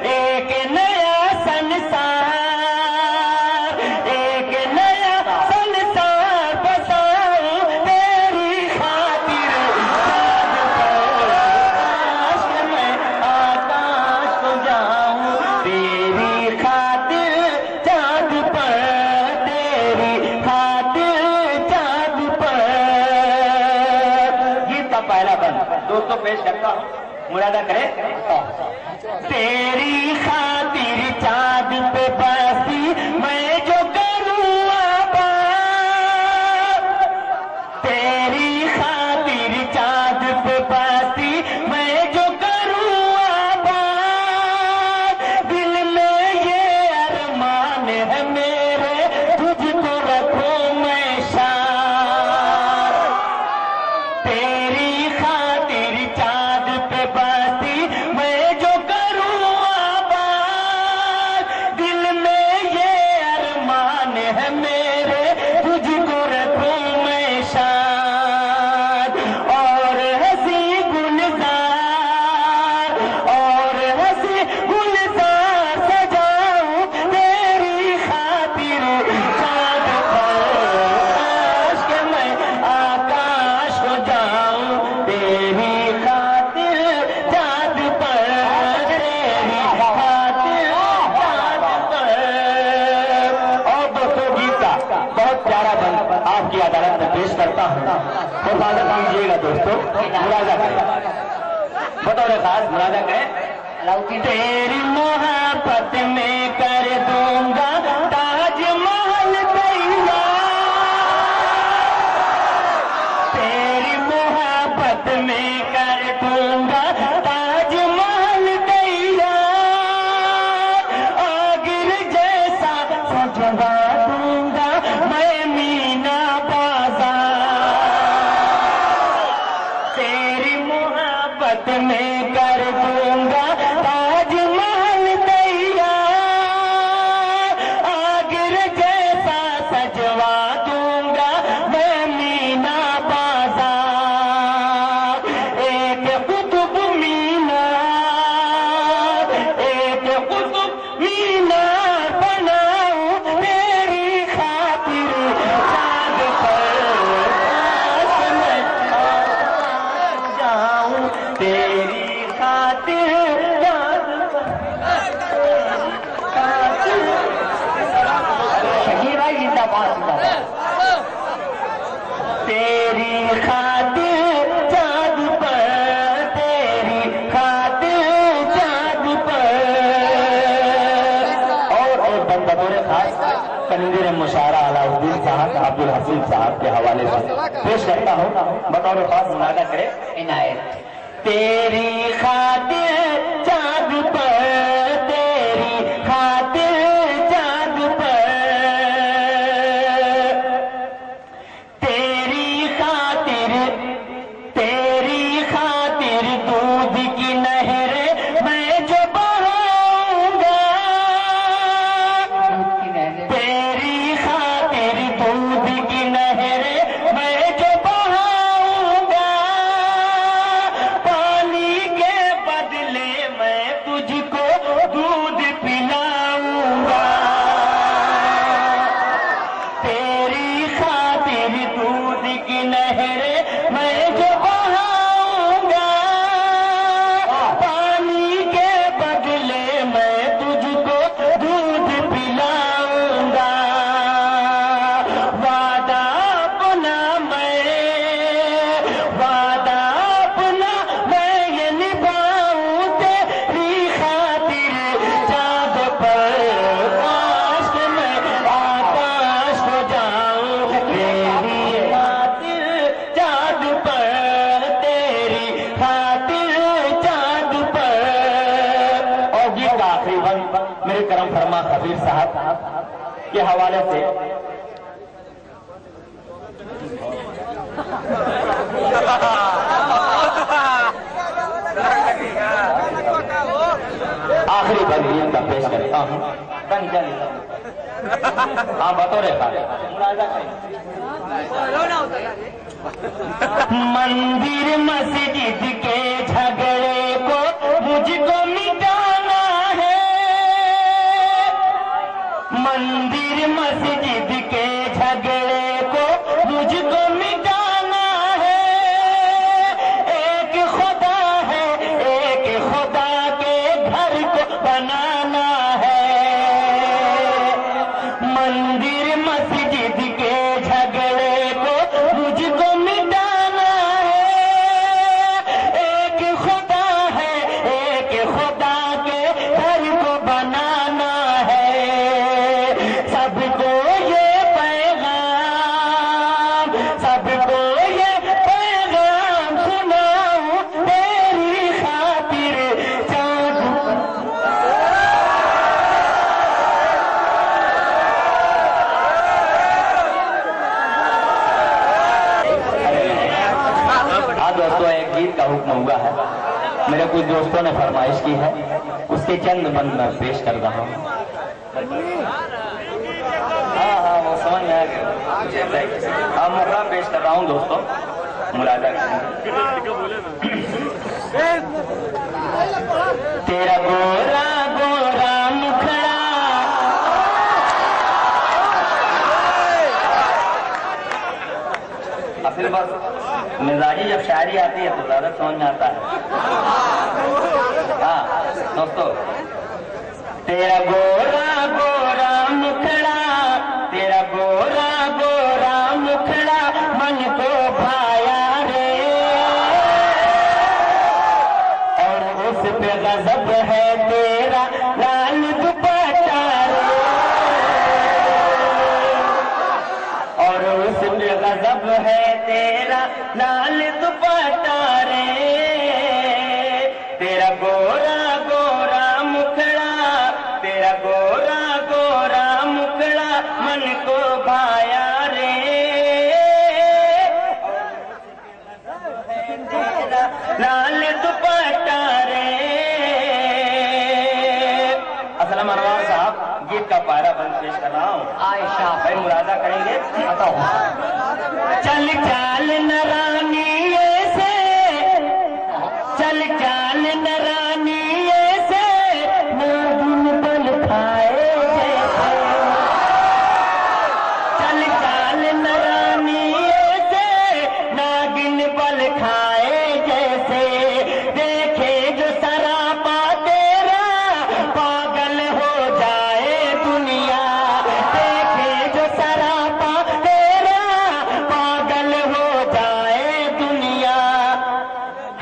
एक नया संसार, एक नया संसार बसाऊं तेरी खातिर चाँद पर। काश के मैं आकाश को जाऊं तेरी खातिर चाँद पर, तेरी खातिर चाँद पर। गीत का पहला बंद दोस्तों पेश करता हूँ, मुलाजा करें। तेरी खातिर चाँद पे बसी मैं जो करूँ आबाद। तेरी खातिर चाँद पे बसी मैं जो करूँ आबाद। दिल में ये अरमान है मेरे, तुझको रखूं मैं शाद। तेरी खातिर चाँद पे बसी मैं जो करूँ आबाद। दिल में ये दोस्तों मुलाजा करें, बतौर खास मुलाजा करें। तेरी मोहब्बत में कर दूंगा ताजमहल तैयार, तेरी मोहब्बत में कर दूंगा ताजमहल तैयार, आगिर जैसा सजवा दूंगा मैं मीना बाजार, तेरी मोहब्बत में कर दूंगा ताजमहल तैयार, आगिर जैसा सजवा दूंगा मैं मीना बाजार, एक कुतुब मीनार, एक कुतुब मीनार बनाऊं तेरी खातिर, चांद पर मैं जाऊं तेरी खातिर, शकीर भाई जिंदाबाद जिंदाबाद। तेरी खातिर चाँद पर, तेरी खातिर चाँद पर। और एक बंद बतौर खास कनिंदर मुशारा अलाउद्दीन साहब अब्दुल हसीब साहब के हवाले से पेश करता हूँ, बतौर खास मुनादा करे इनायत। तेरी खातिर चाँद पर, तेरी खातिर चाँद पर, तेरी खातिर, तेरी खातिर दूध की नहर मैं जो बहाऊंगा, तेरी खातिर दूध की नहर मैं जो बहाऊंगा, पानी के बदले मैं तुझको दूध पिलाऊंगा, तेरी खातिर दूध की नहर मैं जो बहाऊंगा, पानी के बदले मैं तुझको दूध पिलाऊंगा, वादा अपना मैं ये निभाऊं तेरी खातिर, चाँद पर काश मैं आकाश को जाऊं तेरी खातिर, चाँद पर तेरी खातिर, चाँद पर। और गीत का आखिरी बंद मेरे करम फरमा खबीर साहब के हवाले से आखिरी बंद गीत का पेश करता हूँ। हाँ बतौर मंदिर मस्जिद के झगड़े को मुझको मिटाना है, मंदिर मस्जिद के झगड़े को मुझको मिटाना है, एक खुदा है, एक खुदा के घर को बनाना है, मंदिर मस्जिद के झगड़े को मुझको मिटाना है, एक खुदा है, एक खुदा के घर को बनाना है, सबको ये पैगाम, सबको ये पैगाम सुनाऊं तेरी खातिर, चाँद हाँ दोस्तों, एक गीत का हुक्म हुआ है, मेरे कुछ दोस्तों ने फरमाइश की है, उसके चंद बंद मैं पेश कर रहा हूँ। हाँ वो समझ में आ गया। हाँ मुखड़ा पेश कर रहा हूँ दोस्तों, मुलाजा तेरा गोरा गोरा मुखड़ा, फिर बस मिजाजी जब शायरी आती है तो ज्यादा समझ में आता है। हाँ दोस्तों, तेरा गोरा गोरा मुखड़ा, तेरा गोरा गोरा मुखड़ा मन को भाया रे, اس پہ غضب ہے تیرا لال دوپٹہ رے، اور اس پہ غضب ہے تیرا لال دوپٹہ رے، تیرا گورا گورا مکھڑا، تیرا گورا گورا مکھڑا من کو بھایا رے، لال دوپٹہ رے۔ اسلام انوار صاحب گیت کا پارا بند پیش کر رہا ہوں، عائشہ بھائی مرادہ کریں گے۔ چل چال نرانی ایسے، چل چال نرانی ایسے، ناگن بل کھائے جیسے، چل چال نرانی ایسے، ناگن بل کھائے جیسے، دیکھے جو سراپا تیرا پاگل ہو جائے دنیا، دیکھے جو سراپا تیرا پاگل ہو جائے دنیا،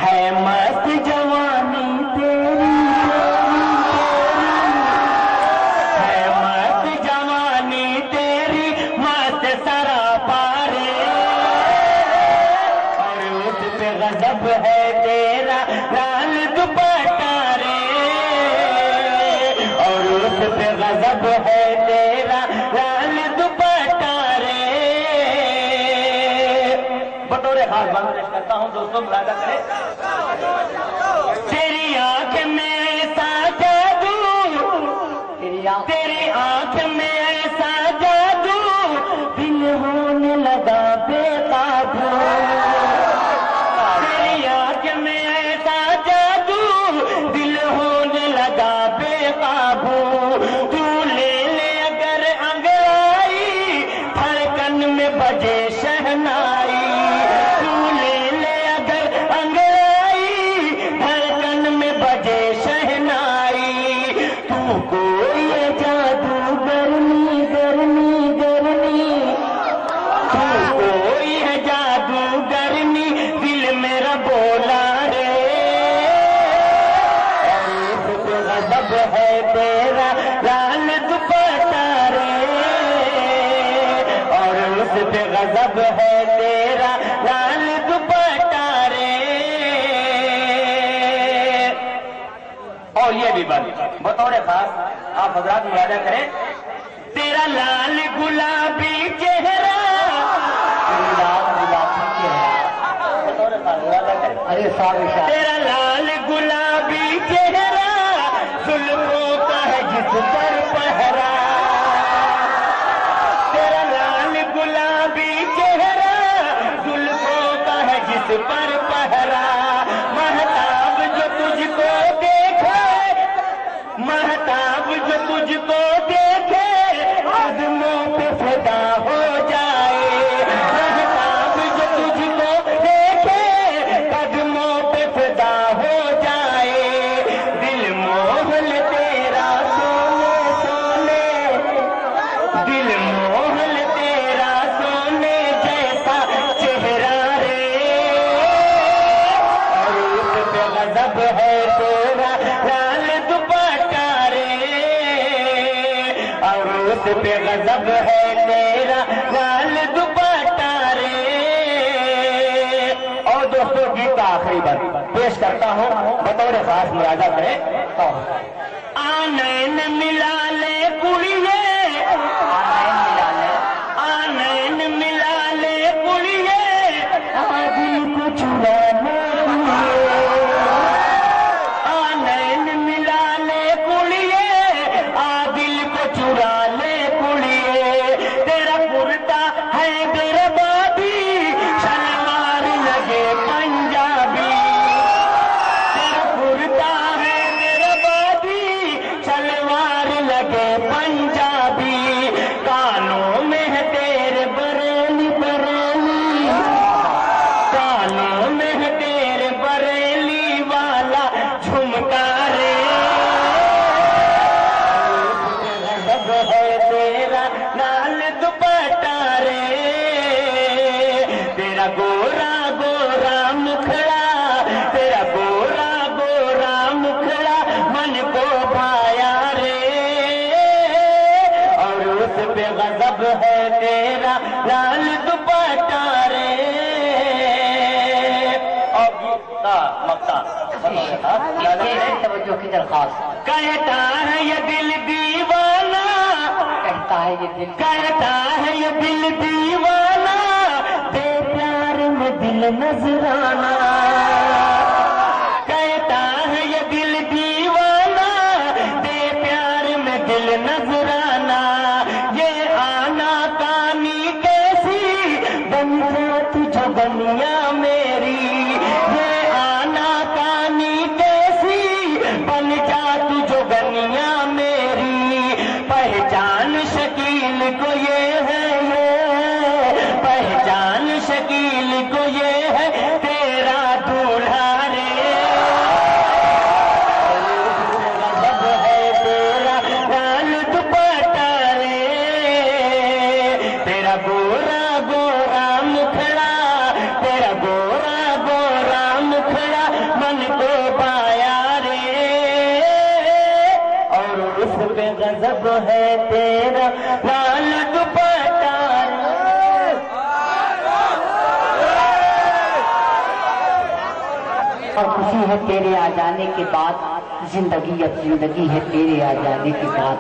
ہے مست جوانی تیری، ہے مست جوانی تیری، مست سراپا رے، اور اس پہ غضب ہے تیرا لال دوپٹہ رے، اور اس پہ غضب ہے تیرا لال دوپٹہ رے۔ بطور خاص بات پیش کرتا ہوں، دوستوں ملاحظہ کریں۔ تیری آنکھ میں ایسا جادو، تیری آنکھ میں ایسا جادو، دل ہونے لگا بے قابو، تیری آنکھ میں ایسا جادو، دل ہونے لگا بے قابو، تو لے لے اگر انگڑائی، دھڑکن میں بجے شہنائی، تو لے لے اگر انگڑائی، دھڑکن میں بجے شہنائی، تو کوئی جادو گرمی گرمی گرمی، تو کوئی ہے جادو گرمی، دل میرا بولا رے، اور اس پہ غضب ہے تیرا لال دوپٹہ رے، اور اس پہ غضب ہے تیرا لال دوپٹہ رے۔ اور یہ بھی بات بطور خاص آپ حضرات مراجعہ کریں۔ تیرا لال گلابی چہرہ، لال گلابی چہرہ، بطور خاص مراجعہ کریں۔ ارے سوری شاہ تیرا لال گلابی چہرہ، زلفوں کا ہے جس پر پہرا، تیرا لال گلابی چہرہ، زلفوں کا ہے جس پر پہرا، مہتاب جو تجھ کو دیکھے، مہتاب جو تجھ کو دیکھے، قدموں پہ فدا ہو جائے، مہتاب جو تجھ کو دیکھے، قدموں پہ فدا ہو جائے، دل موہل تیرا سونے سونے، دل موہل تیرا سونے جیسا چہرہ رے، اور اس پہ غضب ہے تیرا لال دوپٹہ رے، اور اس پہ غضب ہے تیرا لال دوپٹہ رے۔ اور دوستوں گیت کا آخری بات پیش کرتا ہوں، بطور خاص مراجعہ کریں۔ آنین ملا لے کڑیے، آنین ملا لے کڑیے، دل کو چرا لے، آنین ملا لے کڑیے، دل کو چرا لے کڑیے، تیرا کرتا ہے دربابی، شلوار لگے پنجابی، تیرا کرتا ہے دربابی، شلوار لگے پنجابی، तवज्जो की दरखास्त। कहता है ये दिल दीवाना, कहता है ये दिल, कहता है ये दिल दीवाना, दे प्यार में दिल नजराना। कहता है ये दिल दीवाना, दे प्यार में दिल नजराना। ये आना कानी कैसी बन जा तुझे बनिया मेरी, ये आना कानी कैसी बन जा तुझे बनिया मेरी। पहचान शकील को ये है, ये पहचान शकील को ये है तेरा दूल्हा रे। गजब है तेरा लाल दुपट्टा रे, तेरा गोरा गोरा मुखड़ा, तेरा गोरा गोरा मुखड़ा मन को पाया रे। और उस पे गजब है तेरा लाल दुपट्टा रे। और खुशी है तेरे आ जाने के बाद, जिंदगी अब जिंदगी है तेरे आ जाने के बाद।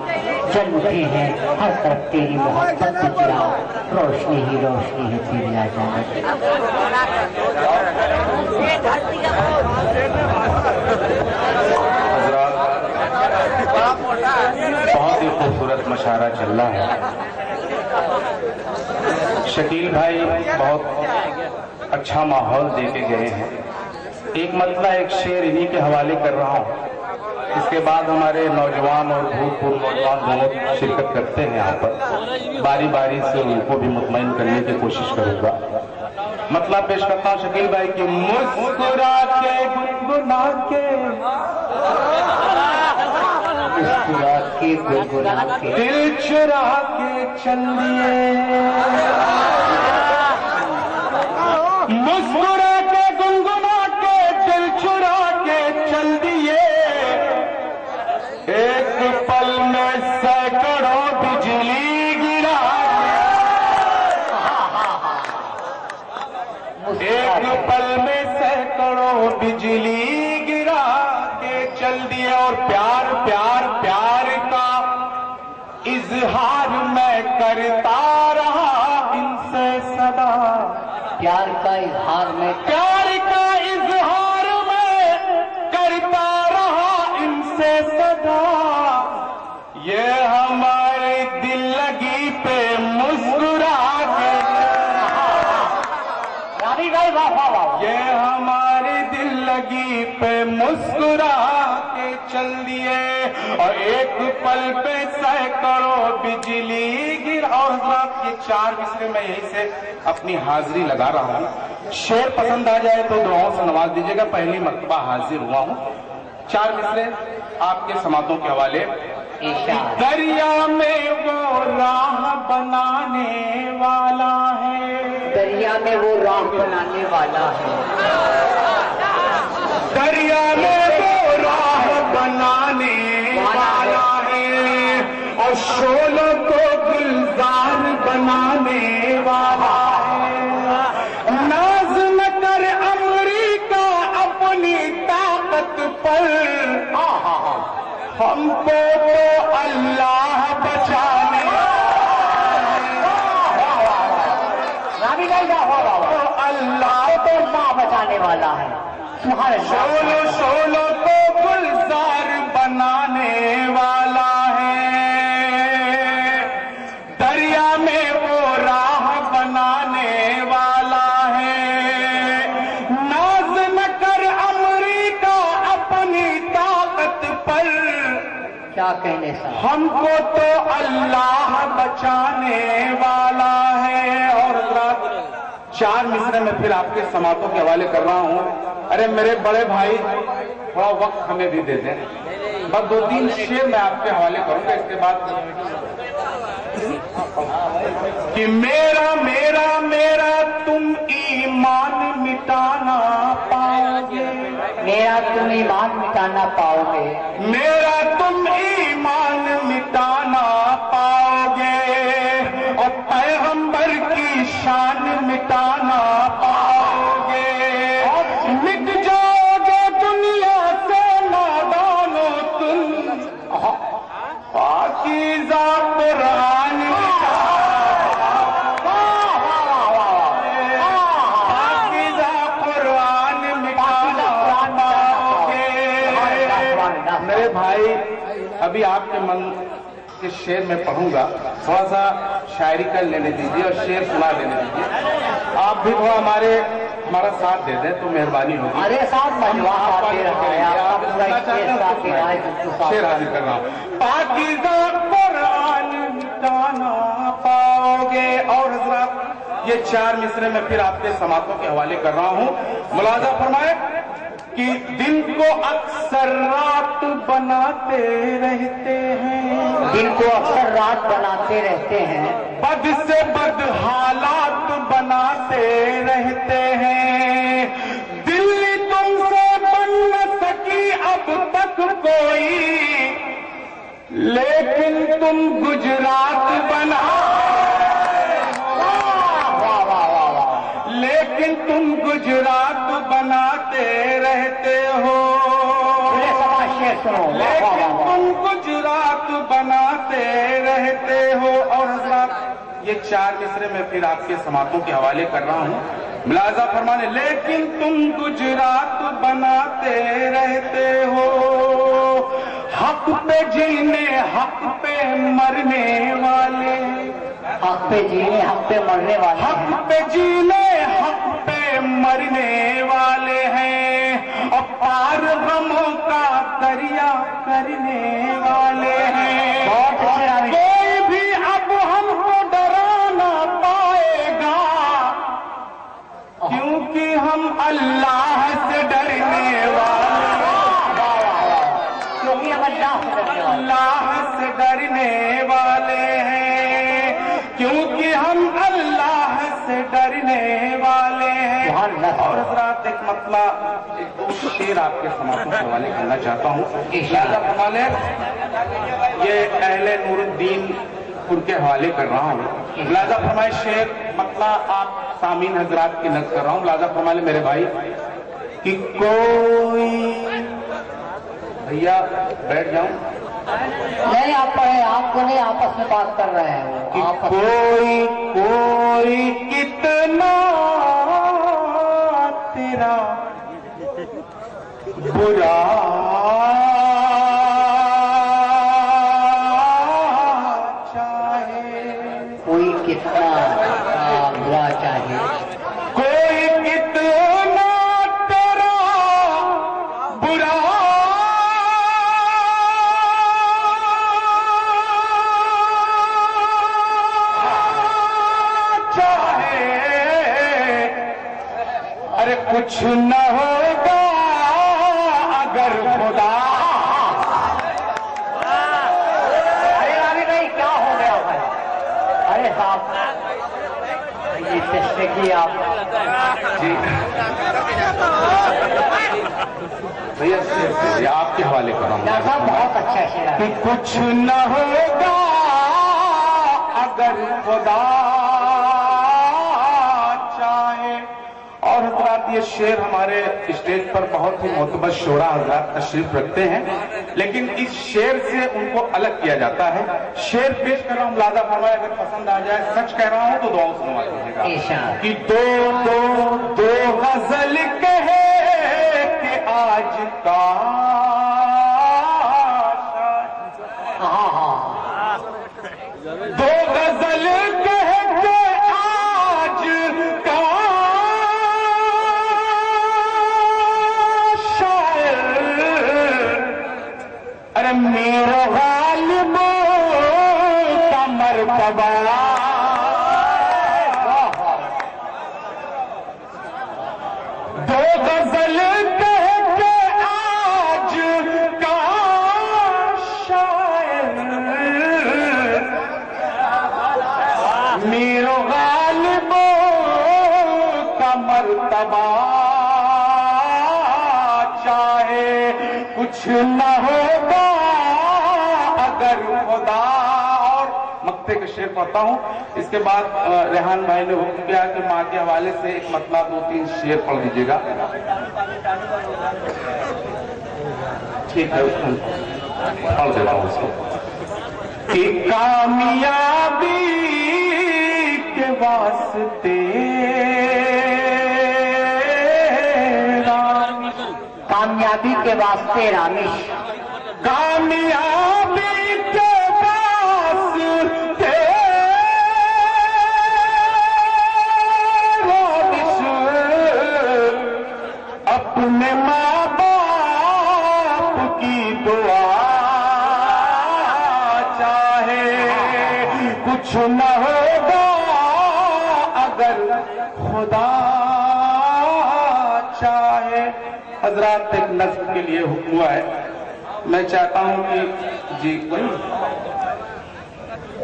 जल उठे हैं हर तरफ तेरी मोहब्बत के चिराग, रोशनी ही रोशनी है तेरे आ जाने के बहुत ही खूबसूरत मशारा चल रहा है। शकील भाई बहुत अच्छा माहौल दे के गए हैं। एक मतला एक शेर इन्हीं के हवाले कर रहा हूँ। इसके बाद हमारे नौजवान और भूतपूर्व नौजवान दोनों शिरकत करते हैं यहाँ पर। बारी बारी से उनको भी मुतमईन करने की कोशिश करूंगा। मतलब पेश करता हूँ शकील भाई की मुस्कुरा के गुनगुना के, मुस्कुरा के गुनगुना के, दिल चुरा के चल दिए। मुस्कुरा के गुनगुना के दिल चुरा के चल दिए। एक पल में सैकड़ों बिजली गिरा, एक पल में सैकड़ों बिजली गिरा के चल दिए। और प्यार प्यार प्यार का इजहार मैं करता रहा इनसे सदा। प्यार का इजहार में, प्यार का इजहार मैं करता रहा इनसे सदा। ये हमारे दिल लगी पे मुस्कुरा के, रानी भाई वाह वाह वाह। ये हमारे दिल लगी पे मुस्कुरा के चल दिए। और एक पल पे सैकड़ों बिजली गिर। और हजरात ये चार मिसरे मैं यहीं से अपनी हाजिरी लगा रहा हूँ। शेर पसंद आ जाए तो दुआओं से नवाज दीजिएगा। पहली मर्तबा हाजिर हुआ हूँ। चार मिसरे आपके समातों के हवाले। दरिया में वो राह बनाने वाला है, दरिया में वो राह बनाने वाला है, दरिया में वो राह बनाने वाला है। और शोलों को गुलजार बनाने वाला है। नाज न कर अमरीका अपनी ताकत पर, हमको तो अल्लाह बचाने। रानी भाई वाह वाह वाह। अल्लाह तो माँ बचाने वाला है। शोलों शोलों को गुलजार बनाने वाला है। दरिया में वो राह बनाने वाला है। नाज न कर अमरीका अपनी ताकत पर, क्या कहने सा, हमको तो अल्लाह बचाने वाला है। और चार मिसरे में फिर आपके समातों के हवाले कर रहा हूँ। अरे मेरे बड़े भाई थोड़ा वक्त हमें भी दे दें। बस दो तीन शेर मैं आपके हवाले करूंगा। इसके बाद कि मेरा मेरा मेरा तुम ईमान मिटाना पाओगे, मेरा तुम ईमान मिटाना पाओगे, मेरा तुम ईमान मिटाना पाओगे। और पैगंबर की शान मिटाना पाओगे। मिट जाओगे दुनिया अल्लाह। मेरे भाई अभी आपके मन के शेर में पढ़ूंगा, थोड़ा सा शायरी कर लेने दीजिए और शेर सुना देने दीजिए। आप भी थोड़ा हमारा साथ दे दें तो मेहरबानी होगी। अरे साहब शेर हाजिर कर रहा हूँ। पाकीज़ा कुरान मिटाना पाओगे। और हजरात ये 4 मिसरे में फिर आपके समातों के हवाले कर रहा हूँ। मुलाजा फरमाए कि दिन को अक्सर रात बनाते रहते हैं, दिन को अक्सर रात बनाते रहते हैं, बद से बद हालात बनाते रहते हैं। दिल्ली तुमसे बन न सकी अब तक कोई, लेकिन तुम गुजरात बना, लेकिन तुम गुजरात बनाते रहते हो। लेकिन तुम गुजरात बनाते रहते हो। और हजरात ये 4 मिसरे में फिर आपके समातों के हवाले कर रहा हूँ। मुलाजा फरमाने, लेकिन तुम गुजरात बनाते रहते हो। हक पे जीने हक पे मरने वाले, हक पे जीने हक पे मरने वाले, हक पे जीने हक पे मरने वाले हैं, और पार गमों का दरिया करने वाले हैं। कोई भी अब हमको डरा ना पाएगा, क्योंकि हम अल्लाह से डरने वाले, क्योंकि हम अल्लाह से डरने वाले हैं, क्योंकि हम अल्लाह से डरने वाले हैं। और हजरात एक मतलब एक दो शेर आपके समातों के हवाले करना चाहता हूँ। ये अहले नूरुद्दीन उनके हवाले कर रहा हूँ। मुलाजा फरमाए शेर मतलब आप सामीन हजरात की नज़र कर रहा हूँ। मुलाजा फरमाए मेरे भाई कि कोई, भैया बैठ जाऊं? नहीं आप पढ़े, आपको नहीं, आपस में बात कर रहे हैं कि कोई कोई कितना तेरा बुरा चाहे, कोई कितना बुरा चाहे, कोई कितना तेरा बुरा कुछ न होगा अगर खुदा। अरे भाई क्या हो गया भाई? अरे साहब ये चेष्टे की आप जी भैया आपके हवाले कर रहा हूँ। बहुत अच्छा शेर है। कुछ न होगा अगर खुदा चाहे। और हजरात ये शेर हमारे स्टेज पर बहुत ही मोतबर शोरा हजरात तशरीफ रखते हैं, लेकिन इस शेर से उनको अलग किया जाता है। शेर पेश कर रहा हूँ, मुलाजा फरमाए अगर पसंद आ जाए, सच कह रहा हूँ तो दुआ सुनवा दीजिएगा। कि दो गजल कहे कि आज का, दो गजल कहे कि आज का अरे मेरा गालिब का मर्तबा, दो गजल कह के आज का शायर, मेरा गालिब का मर्तबा चाहे कुछ न होगा अगर खुदा। और मक्ते के शेर पढ़ता हूँ, इसके बाद रेहान भाई ने हुक्म किया कि माँ के हवाले से एक मतलब 2-3 शेर पढ़ दीजिएगा। ठीक है पढ़ देता हूँ उसको। कि कामयाबी के वास्ते, कामयाबी के वास्ते रामिश, कुछ न होगा अगर खुदा चाहे। हजरात एक नज्म के लिए हुक्म हुआ है, मैं चाहता हूं कि जी वही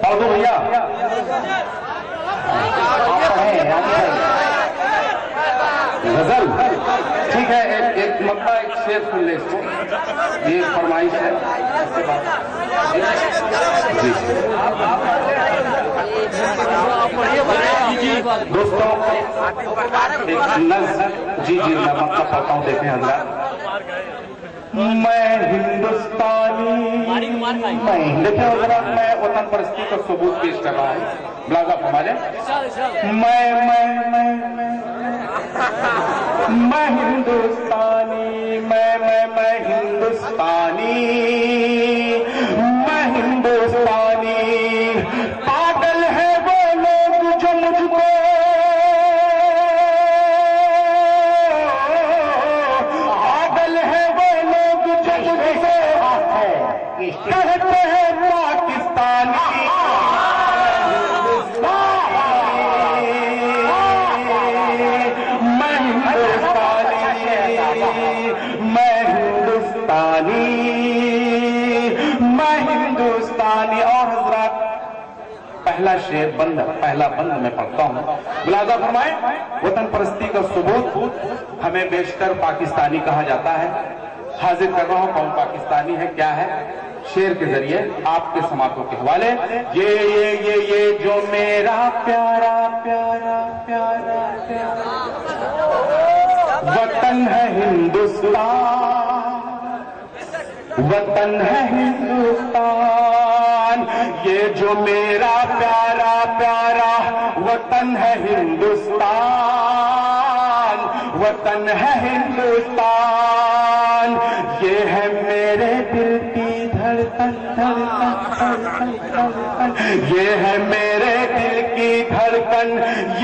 पढ़ दो भैया। गजल ठीक है, एक मक्का एक शेर सुन ले इसको, ये फरमाइश है। जी दोस्तों एक नज़्म जी मैं मक्का पढ़ता हूँ, देखें हजरात। मैं हिंदुस्तानी, देखिए हजरात मैं वतन परस्ती का सबूत पेश कर रहा हूँ, ब्लागा हमारे। मैं हिंदुस्तानी, मैं हिंदुस्तानी, मैं हिंदुस्तानी। पागल है वो लोग जो मुझको पागल है वो लोग जो मुझसे कहते हैं पाकिस्तानी। मैं हिंदुस्तानी। और हजरात पहला शेर पहला बंद मैं पढ़ता हूँ, मुलाजा फरमाए। वतन परस्ती का सबूत हमें बेशतर पाकिस्तानी कहा जाता है। हाजिर कर रहा हूँ कौन पाकिस्तानी है, क्या है, शेर के जरिए आपके समातों के हवाले। ये जो मेरा प्यारा प्यारा प्यारा प्यारा वतन है हिंदुस्तान, वतन है हिंदुस्तान। ये जो मेरा प्यारा प्यारा वतन है हिंदुस्तान, वतन है हिंदुस्तान। ये है मेरे दिल की धड़कन धड़कन धड़कन धड़कन, ये है मेरे दिल की धड़कन,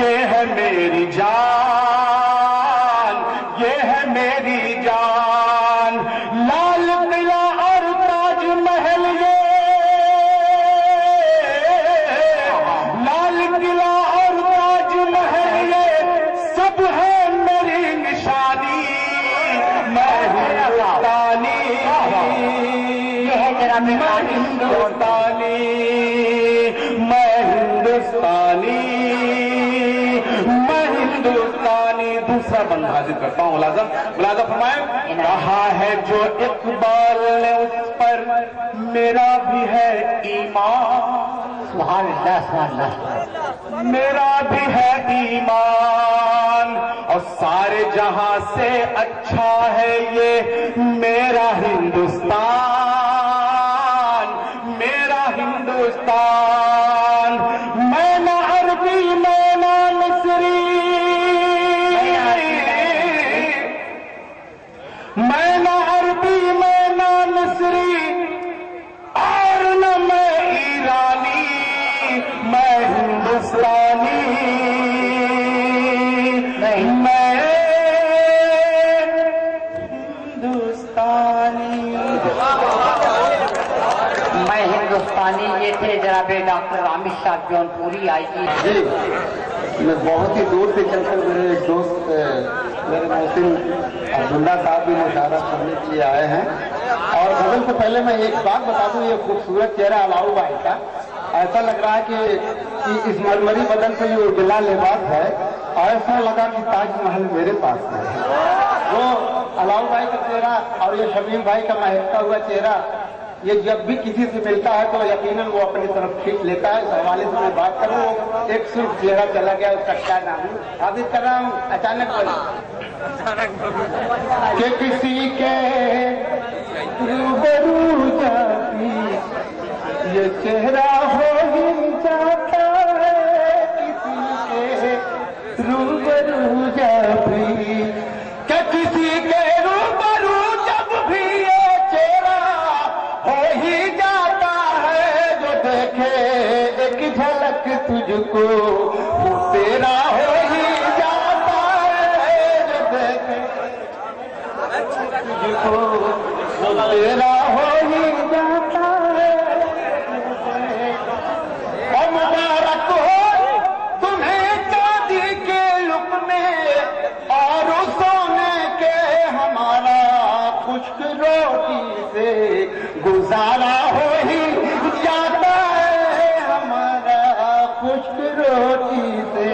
ये है मेरी जान, ये है मेरी जान। लाल किला और ताज महल, ये लाल किला और ताज महल, ये सब है मेरी निशानी। मैं हिंदुस्तानी, मैं हिंदुस्तानी, मैं हिंदुस्तानी, मैं हिंदुस्तानी। दूसरा बंद हाजिर करता हूँ, मुलाज़ा फरमाए। कहा है जो इकबाल ने उस पर मेरा भी है ईमान, सुभान अल्लाह, सुभान अल्लाह। मेरा भी है ईमान। और सारे जहां से अच्छा है ये मेरा हिंदुस्तान, मेरा हिंदुस्तान। मैं ना अरबी, मैं ना मिस्री, मैं ना अरबी, मैं ना मिस्री, और न मैं ईरानी, मैं हिंदुस्तानी, मैं हिंदुस्तानी, मैं हिंदुस्तानी। ये थे जनाब डॉक्टर अमित साहब जौनपुरी आईजी। जी मैं बहुत ही दूर से चलकर मेरे एक दोस्त मेरे मोहसिन अब्दुल्ला साहब भी मुशारफ करने के लिए आए हैं। और गजल से पहले मैं एक बात बता दूं, ये खूबसूरत चेहरा अलाउ भाई का, ऐसा लग रहा है कि इस मरमरी बदन पे जो उजला लिबास है, ऐसा लगा कि ताजमहल मेरे पास है। वो अलाउ भाई का चेहरा और ये शमीम भाई का महकता हुआ चेहरा, ये जब भी किसी से मिलता है तो यकीनन वो अपनी तरफ खींच लेता है। इस हवाले से मैं बात करूँ, एक सिर्फ चेहरा चला गया, उसका क्या नाम हाजिर कर रहा हूँ। अचानक कि किसी के रूबरू जाती ये चेहरा हो ही जाता है, किसी के रूबरू जाती, कि किसी के रूबरू जब भी ये चेहरा हो ही जाता है, जो देखे एक झलक तुझको वो तेरा हो ही जाता है, जो देखे तुझको वो तेरा हो ही जाता है। गुजारा हो ही जाता है हमारा खुश्क रोटी से।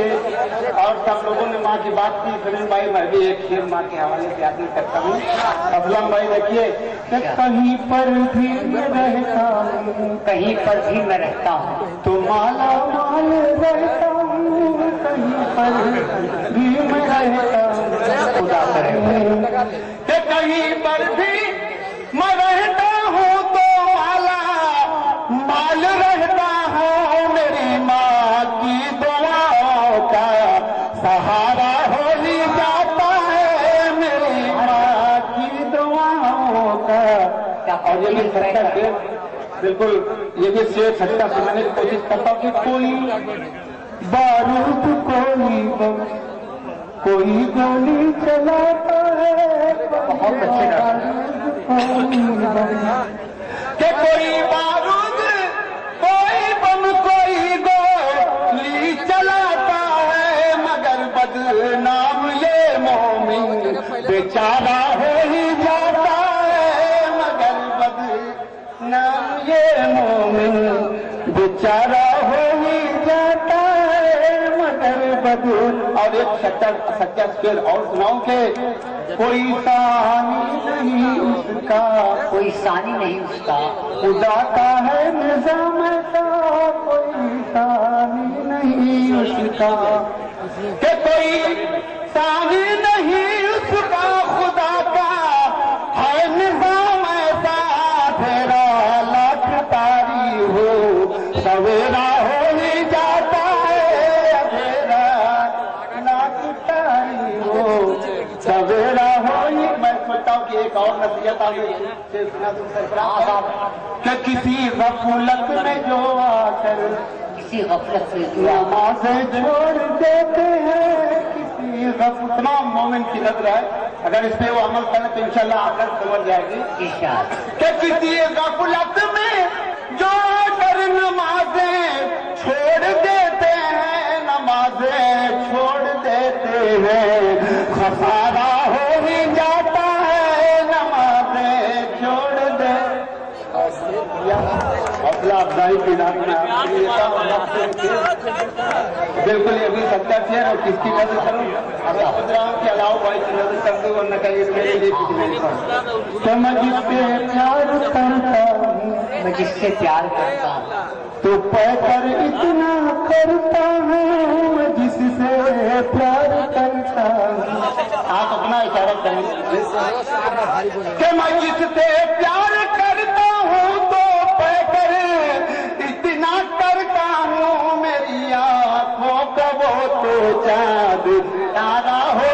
और सब लोगों ने माँ की बात की। सलीम भाई, मैं भी एक शेर माँ के हवाले से याद करता हूँ। असलम भाई देखिए, कहीं पर भी मैं रहता हूँ, कहीं पर भी मैं रहता हूँ तो माला माल रहता हूँ, कहीं पर भी मैं रहता हूँ, खुदा करे कि कहीं पर भी मैं रहता हूँ तो माला माल रहता हूँ। मेरी माँ की दुआओं का सहारा हो ही जाता है, मेरी माँ की दुआओं का। और ये भी सच्चा शेर, बिल्कुल ये भी शेर सच्चा सुनाने की कोशिश करता हूँ कि कोई बारूद कोई गोली चलाता है, बहुत अच्छे कि कोई बारूद कोई बम कोई गोली चलाता है, मगर बदनाम ये मोमिन बेचारा हो ही जाता है, मगर बदनाम ये मोमिन बेचारा हो ही जाता है, मगर और एक सच्चा शेर और सुनाऊं कि कोई सानी नहीं उसका, कोई सानी नहीं उसका, खुदा का है निजाम का, कोई सानी नहीं उसका, कि कोई सानी नहीं उसका, खुदा का है निजाम ऐसा, तेरा लाख तारी हो सवेरा हो ही जाता है, तेरा लाख तारी हो सवेरा हो ही। मैं सोचता हूँ कि एक और नसीहत आगे से सुना कि किसी गफलत में जो आकर किसी गफलत से नमाज़ें छोड़ देते हैं, किसी तमाम मोमिन की नजर है, अगर इस पे वो अमल करें तो इंशाल्लाह आखिरत समझ जाएगी कि किसी गफलत में जो आकर नमाज़ें छोड़ देते हैं, नमाज़ें छोड़ देते हैं, खसारा हो ही जाता है, नमाज़ें छोड़ दे। हौसला अफजाई की नाम बिल्कुल ये भी सच्चा शेर। और किसकी नजर करूं, अगर सोच रहा हूँ कि अलाउ भाई की नजर कर दूं, वरना कहीं मेरे लिए कुछ नहीं कर। तो मैं जिससे प्यार करता हूँ, मैं जिससे प्यार करता हूँ तो पैकर इतना करता हूँ, मैं जिससे प्यार करता हूँ। आप अपना इशारा करें कि मैं जिससे प्यार करता हूँ तो पैकर इतना करता हूँ, मेरी आँखों का वो तो चाँद तारा हो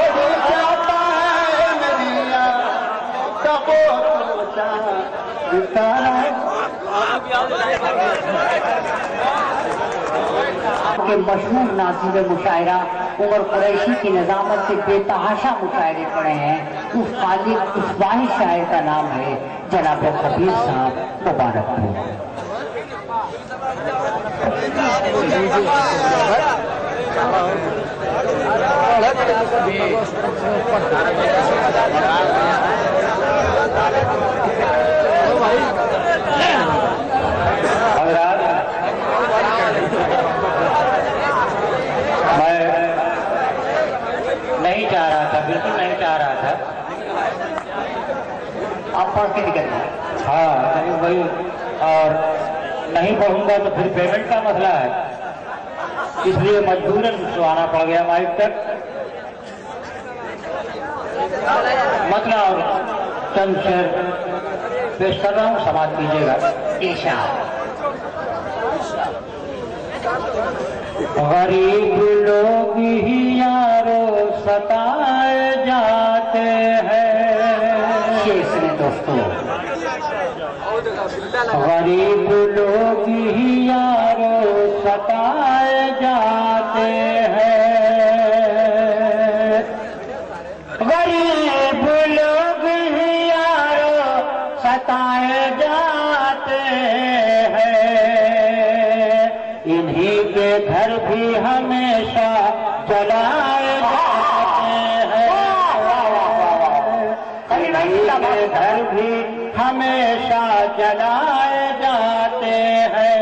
जाता है, मेरी आँखों का वो तो चाँद तारा। के मशहूर नाज़िर मुशायरा उमर कुरैशी की निजामत से बेतहाशा मुशायरे पढ़े हैं। उस खालिक उस वाहिद शायर का नाम है जनाब कबीर साहब, मुबारक हो। नहीं चाह रहा था, बिल्कुल नहीं चाह रहा था। आप पढ़ के निकल जाए। हाँ नहीं भाई, और नहीं पढ़ूंगा तो फिर पेमेंट का मसला है, इसलिए मजबूरन सुनाना पड़ गया माइक तक। मतलब और चंद शेर पेश कर रहा हूँ, समाप्त कीजिएगा। गरीब लोग ही यारो सताए जाते हैं, ये सुने दोस्तों, गरीब लोग ही यारो सताए जाते हैं, गरीब लोग ही यारो सताए जाते हैं, इन्हीं के घर भी हमेशा जलाए जाते हैं, इन्हीं के घर भी हमेशा जलाए जाते हैं।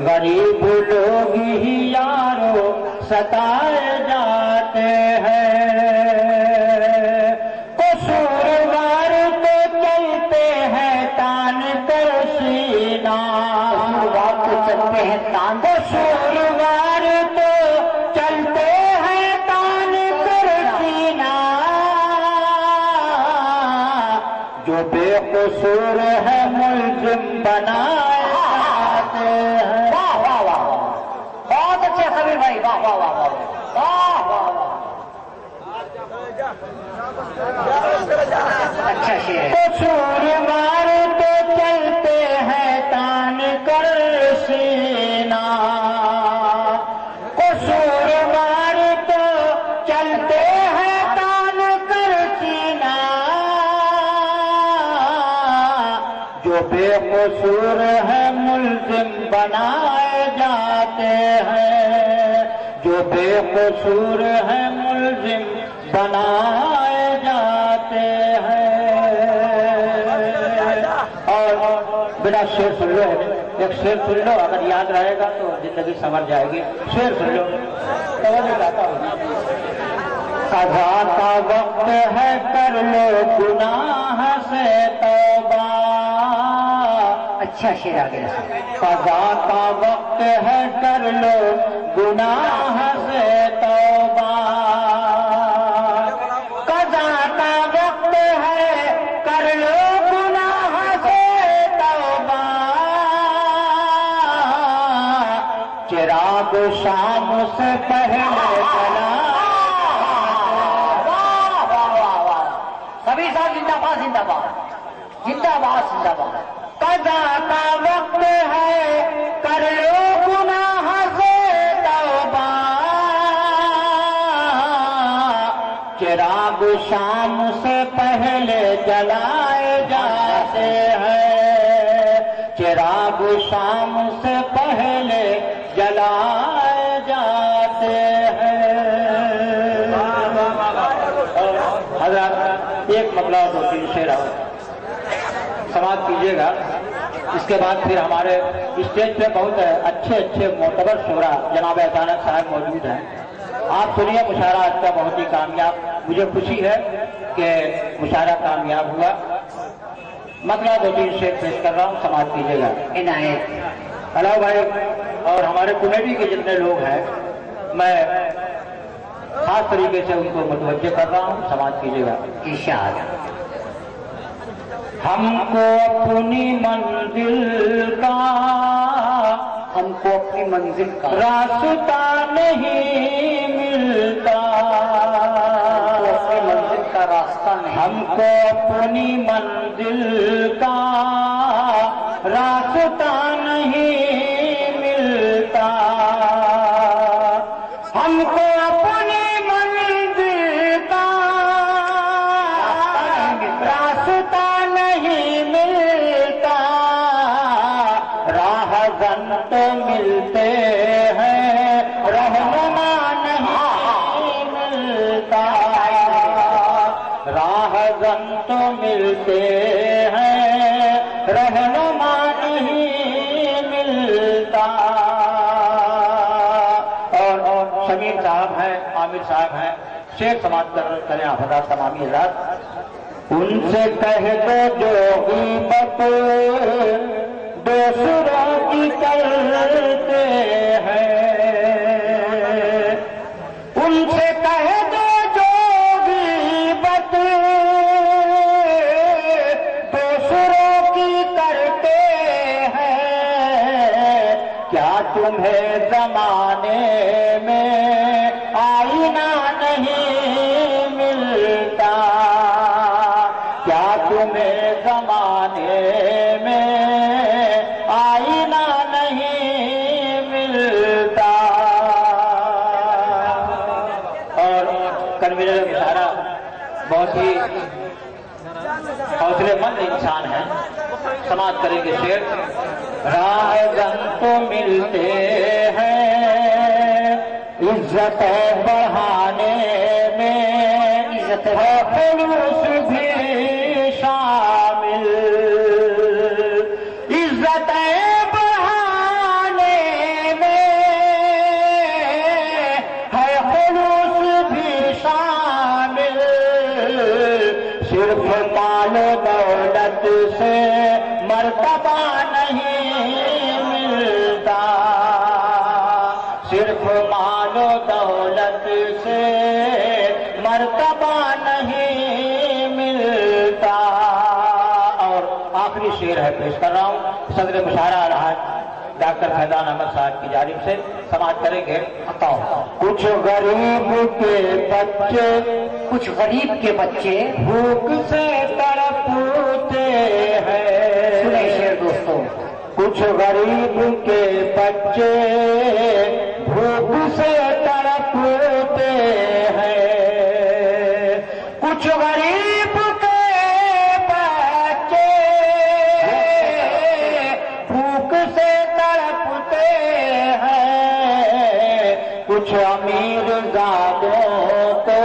गरीब लोग ही यारो सताए जाते हैं। कसूरवार तो चलते हैं तान कर सीना, कसूरवार तो चलते हैं तान, कसूरवार तो चलते हैं तान कर सीना। जो बेकसूर है मुल्जिम बनाए जाते हैं। वाह वाह वाह, बहुत अच्छे समीर भाई, वाह वाह वाह वाह वाह वाह वाह, अच्छा शेर। कसूरवार तो चलते हैं तान कर सीना, कसूरवार तो चलते हैं तान कर सीना। जो बेकसूर है मुल्जिम बनाए जाते हैं। जो बेकसूर है मुल्जिम बनाए जाते हैं। और बिना शेर सुन लो, एक शेर सुन लो, अगर याद रहेगा तो जिंदगी संवर जाएगी। शेर सुन लो, तो मैं गाता हूँ। कज़ा का वक्त है कर लो गुनाह से तौबा, अच्छा शेर आगे। कज़ा का वक्त है कर लो गुनाह से तौबा, कज़ा का वक्त है कर लो गुनाह से तौबा। चिराग शाम से पहले जला, सभी साहब जिंदाबाद जिंदाबाद जिंदाबाद जिंदाबाद। कज़ा का वक्त है कर लो गुनाह से तौबा, चिराग शाम से पहले जलाए जाते हैं। चिराग शाम से पहले जलाए जाते हैं। हज़रत एक मतलब 2-3 शेर समाप्त कीजिएगा। इसके बाद फिर हमारे स्टेज पे बहुत अच्छे अच्छे मोतबर शोरा जनाब अचानक साहब मौजूद हैं। आप सुनिए मुशायरा आज का बहुत ही कामयाब। मुझे खुशी है कि मुशायरा कामयाब हुआ। मतलब 2-3 शेर पेश कर रहा हूँ, समाप्त कीजिएगा। इनायत हेलो भाई, और हमारे कमेटी के जितने लोग हैं मैं खास तरीके से उनको मुतवज्जे कर रहा हूँ, समाप्त कीजिएगा। इरशाद। हमको अपनी मंजिल का, हमको अपनी मंजिल का रास्ता नहीं मिलता, अपनी मंजिल का रास्ता नहीं, हमको अपनी मंजिल का रास्ता नहीं मिलता। हमको अपनी मंजिल का रास्ता नहीं मिलता। राहज़न तो मिलते हैं, रहनुमा नहीं मिलता। राहज़न तो मिलते हैं, रहनुमा नहीं मिलता। और शमीर साहब हैं, आमिर साहब हैं, शेर समाप्त करें आप हज़रात, तमामी हज़रात। उनसे कह दो जो गीबत दूसरों की करते हैं, उनसे कह दो जो गीबत दूसरों की करते हैं। क्या तुम्हें जमाने में आईना नहीं मिलता? क्या तुम्हें जमाने में आईना नहीं मिलता? और कन्वीनर मुशायरा बहुत ही हौसलेमंद इंसान है, समाप्त करेंगे शेर। राहज़न तो मिलते हैं इज्जत बढ़ाने में, इज्जत खलूस भी आखिरी शेर है पेश कर रहा हूँ। सदर मुशायरा अलहाज डॉक्टर फैजान अहमद साहब की जानिब से समाप्त करेंगे। कुछ गरीब के बच्चे भूख से तड़पते हैं। सुने शेर दोस्तों। कुछ गरीब के बच्चे भूख से तड़पते हैं। कुछ गरीब के बच्चे भूख से तड़पते हैं। कुछ अमीर ज़ादों को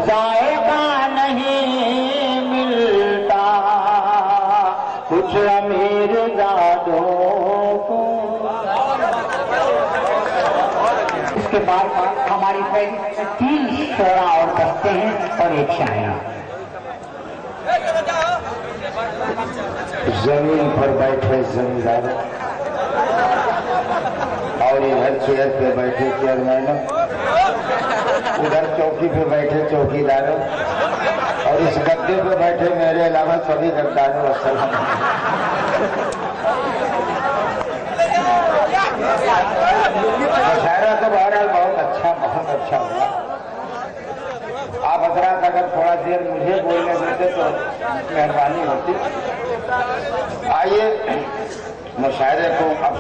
जायका नहीं मिलता। कुछ अमीर ज़ादों को। इसके बाद हमारी पहली 3 शोरा और बजते हैं और एक शायरा। जमीन पर बैठे जमींदारों और इधर चेयर पे बैठे चेयरमैनों, उधर चौकी पे बैठे चौकीदारों और इस गद्दे पे बैठे मेरे अलावा सभी गद्दारों। मुशायरा तो बहरहाल बहुत अच्छा हुआ। आप हजरात अगर थोड़ा देर मुझे बोलने देते तो मेहरबानी होती। आइए मुशायरे को अब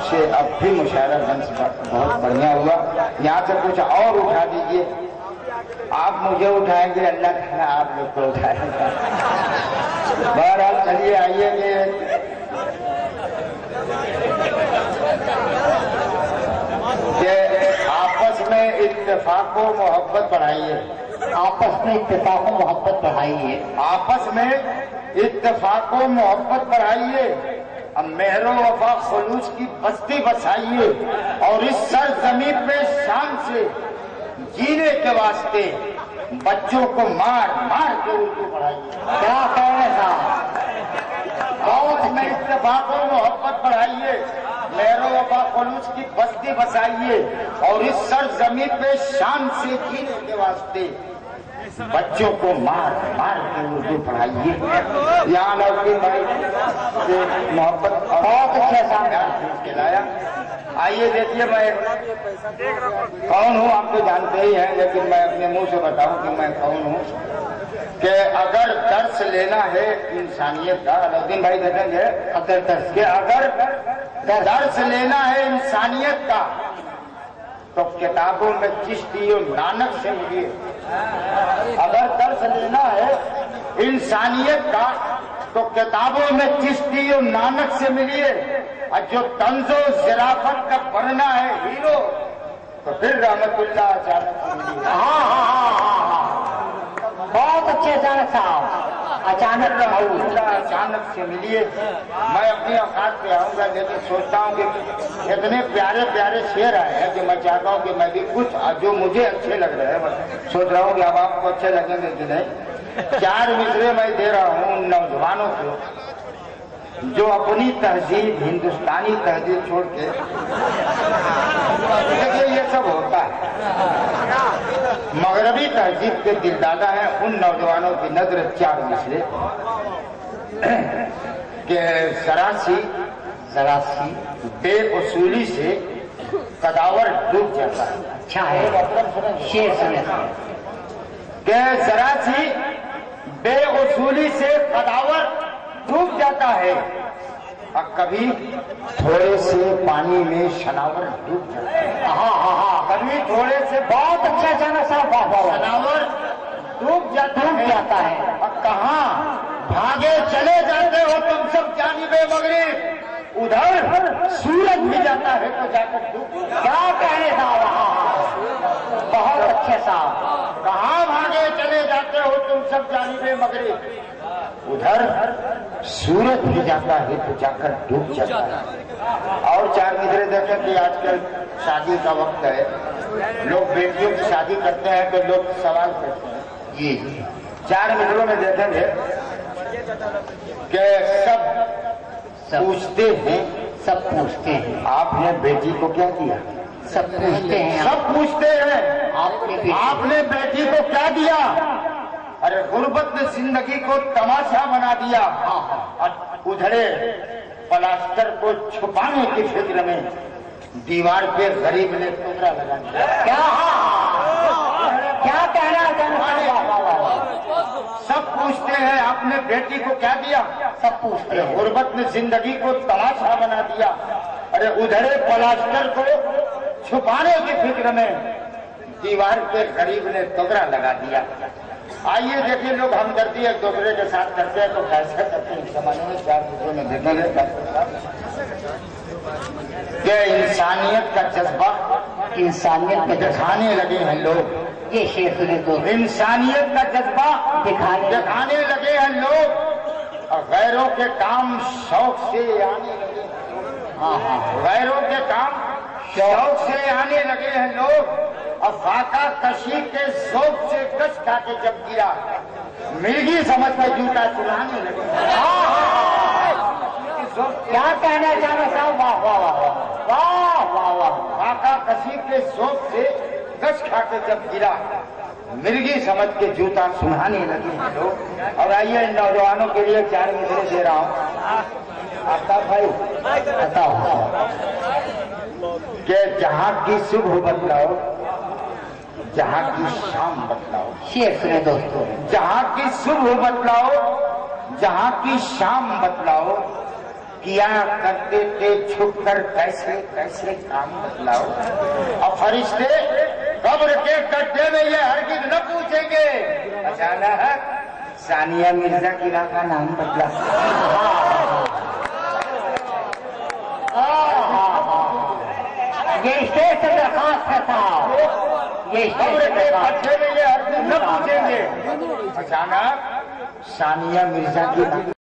भी मुशायरा मंच बहुत बढ़िया हुआ। यहाँ से कुछ और उठा दीजिए। आप मुझे उठाएंगे, अल्लाह ताला आप लोग को उठाएंगे। बहरहाल चलिए आइए कि आपस में इत्तेफाक व मोहब्बत बढ़ाइए। आपस में इत्तेफाक व मोहब्बत बढ़ाइए। आपस में इत्तेफाक व मोहब्बत बढ़ाइए। अब मेहरो वफा खुलूस की बस्ती बसाइए और इस सरजमी पे शान से जीने के वास्ते बच्चों को मार मार के उर्दू पढ़ाइए। क्या कहना साहब। बहुत में इत्तेफाक व मोहब्बत बढ़ाइए, मेहरो वफा खुलूस की बस्ती बसाइए और इस सरजमी पे शान से जीने के वास्ते बच्चों को मार मार के उर्दू पढ़ाइए। यहाँ लौकी भाई से मोहब्बत बहुत अच्छा सामने खिलाया। आइए देखिए, मैं कौन हूँ आप तो जानते ही हैं, लेकिन मैं अपने मुंह से बताऊं कि मैं कौन हूँ। कि अगर दर्स लेना है इंसानियत का, अलाउद्दीन भाई देखेंगे, अगर दर्स लेना है इंसानियत का तो किताबों में चिश्ती और नानक से मिलिए। अगर दर्स लेना है इंसानियत का तो किताबों में चिश्ती और नानक से मिलिए। और जो तंजो ज़राफत का बनना है हीरो तो फिर रहमतुल्लाह अचानक से मिलिए। हाँ। बहुत अच्छे अचानक साहब। अचानक से मिलिए। मैं अपनी औकात पे आऊंगा, लेकिन सोचता हूँ कि इतने प्यारे प्यारे शेर आए हैं कि मैं चाहता हूँ कि मैं भी कुछ जो मुझे अच्छे लग रहे हैं, मैं सोच रहा हूँ कि अब आपको अच्छे लगेंगे कि नहीं। 4 मिसरे मैं दे रहा हूँ उन नौजवानों को जो अपनी तहजीब, हिंदुस्तानी तहजीब छोड़ के, देखिए ये सब होता है, मगरबी तहजीब के दिलदादा हैं। उन नौजवानों की नजर 4 मिसरे के सरासी बेउसूली से कदावर डूब जाता है। अच्छा है शेर सुने। के सरासी बेउसूली से कदावर डूब जाता है और कभी थोड़े से पानी में शनावर डूब जाता है। हाँ, कभी थोड़े से बहुत अच्छा जाना साहब शनावर डूब जाता है। और कहाँ भागे चले जाते हो तुम सब जानिबे मगरिब, उधर सूरज भी जाता है तो जाकर डूब। क्या कहने साहब। बहुत अच्छे साहब। कहाँ भागे चले जाते हो तुम सब जानिबे मगरिब, उधर सूरज भी जाता है तो जाकर डूब जाता है। और 4 मिसरे देखें कि आजकल शादी का वक्त है, लोग बेटियों की शादी करते हैं तो लोग सवाल करते हैं। ये 4 मिसरों में देखेंगे कि सब पूछते हैं आपने बेटी को क्या दिया। सब पूछते हैं आपने बेटी को क्या दिया। अरे गुर्बत ने जिंदगी को तमाशा बना दिया और उधड़े प्लास्टर को छुपाने की फिक्र में दीवार पे गरीब ने टुकड़ा लगा दिया। क्या कहना सब पूछते हैं आपने बेटी को क्या दिया? सब पूछते हैं। गुर्बत ने जिंदगी को तमाशा बना दिया। अरे उधड़े प्लास्टर को छुपाने की फिक्र में दीवार पे गरीब ने टुकड़ा लगा दिया। आइए देखिए, लोग हमदर्दी एक दूसरे के साथ करते हैं तो कैसे करते हैं। इस जमाने में 4 दूसरे में देखेंगे ये इंसानियत का जज्बा, इंसानियत का दिखाने लगे हैं लोग। ये शेर सुने तो इंसानियत का जज्बा दिखाने लगे हैं लोग, और गैरों के काम शौक से आने लगे हैं। गैरों के काम शौक से आने लगे हैं लोग, और फाका कशी के शौक से कस खा के जब गिरा मिर्गी समझ के जूता चुराने लगे। क्या कहना चाहना साहब? वाह वाह वाह वाह वाह वाह। फाका कशी के शौक से कस खा के जब गिरा मिर्गी समझ के जूता सुनाने लगे हैं लोग। और आइए इन नौजवानों के लिए 4 मिसरे दे रहा हूँ। आता भाई बताओ कि जहाँ की सुबह बतलाओ, जहाँ की शाम बतलाओ। शेर सुने दोस्तों। जहाँ की सुबह बतलाओ, जहाँ की शाम बतलाओ, किया करते थे छुप कर कैसे कैसे काम बतलाओ। और फरिश्ते कब्र के गड्ढे में ये हरगिज न पूछेंगे अचानक सानिया मिर्जा की राह का नाम बतला। ये स्टेज से दरखास्त है साहब, ये कब्र के गड्ढे में ये हरगिज न पूछेंगे अचानक सानिया मिर्जा की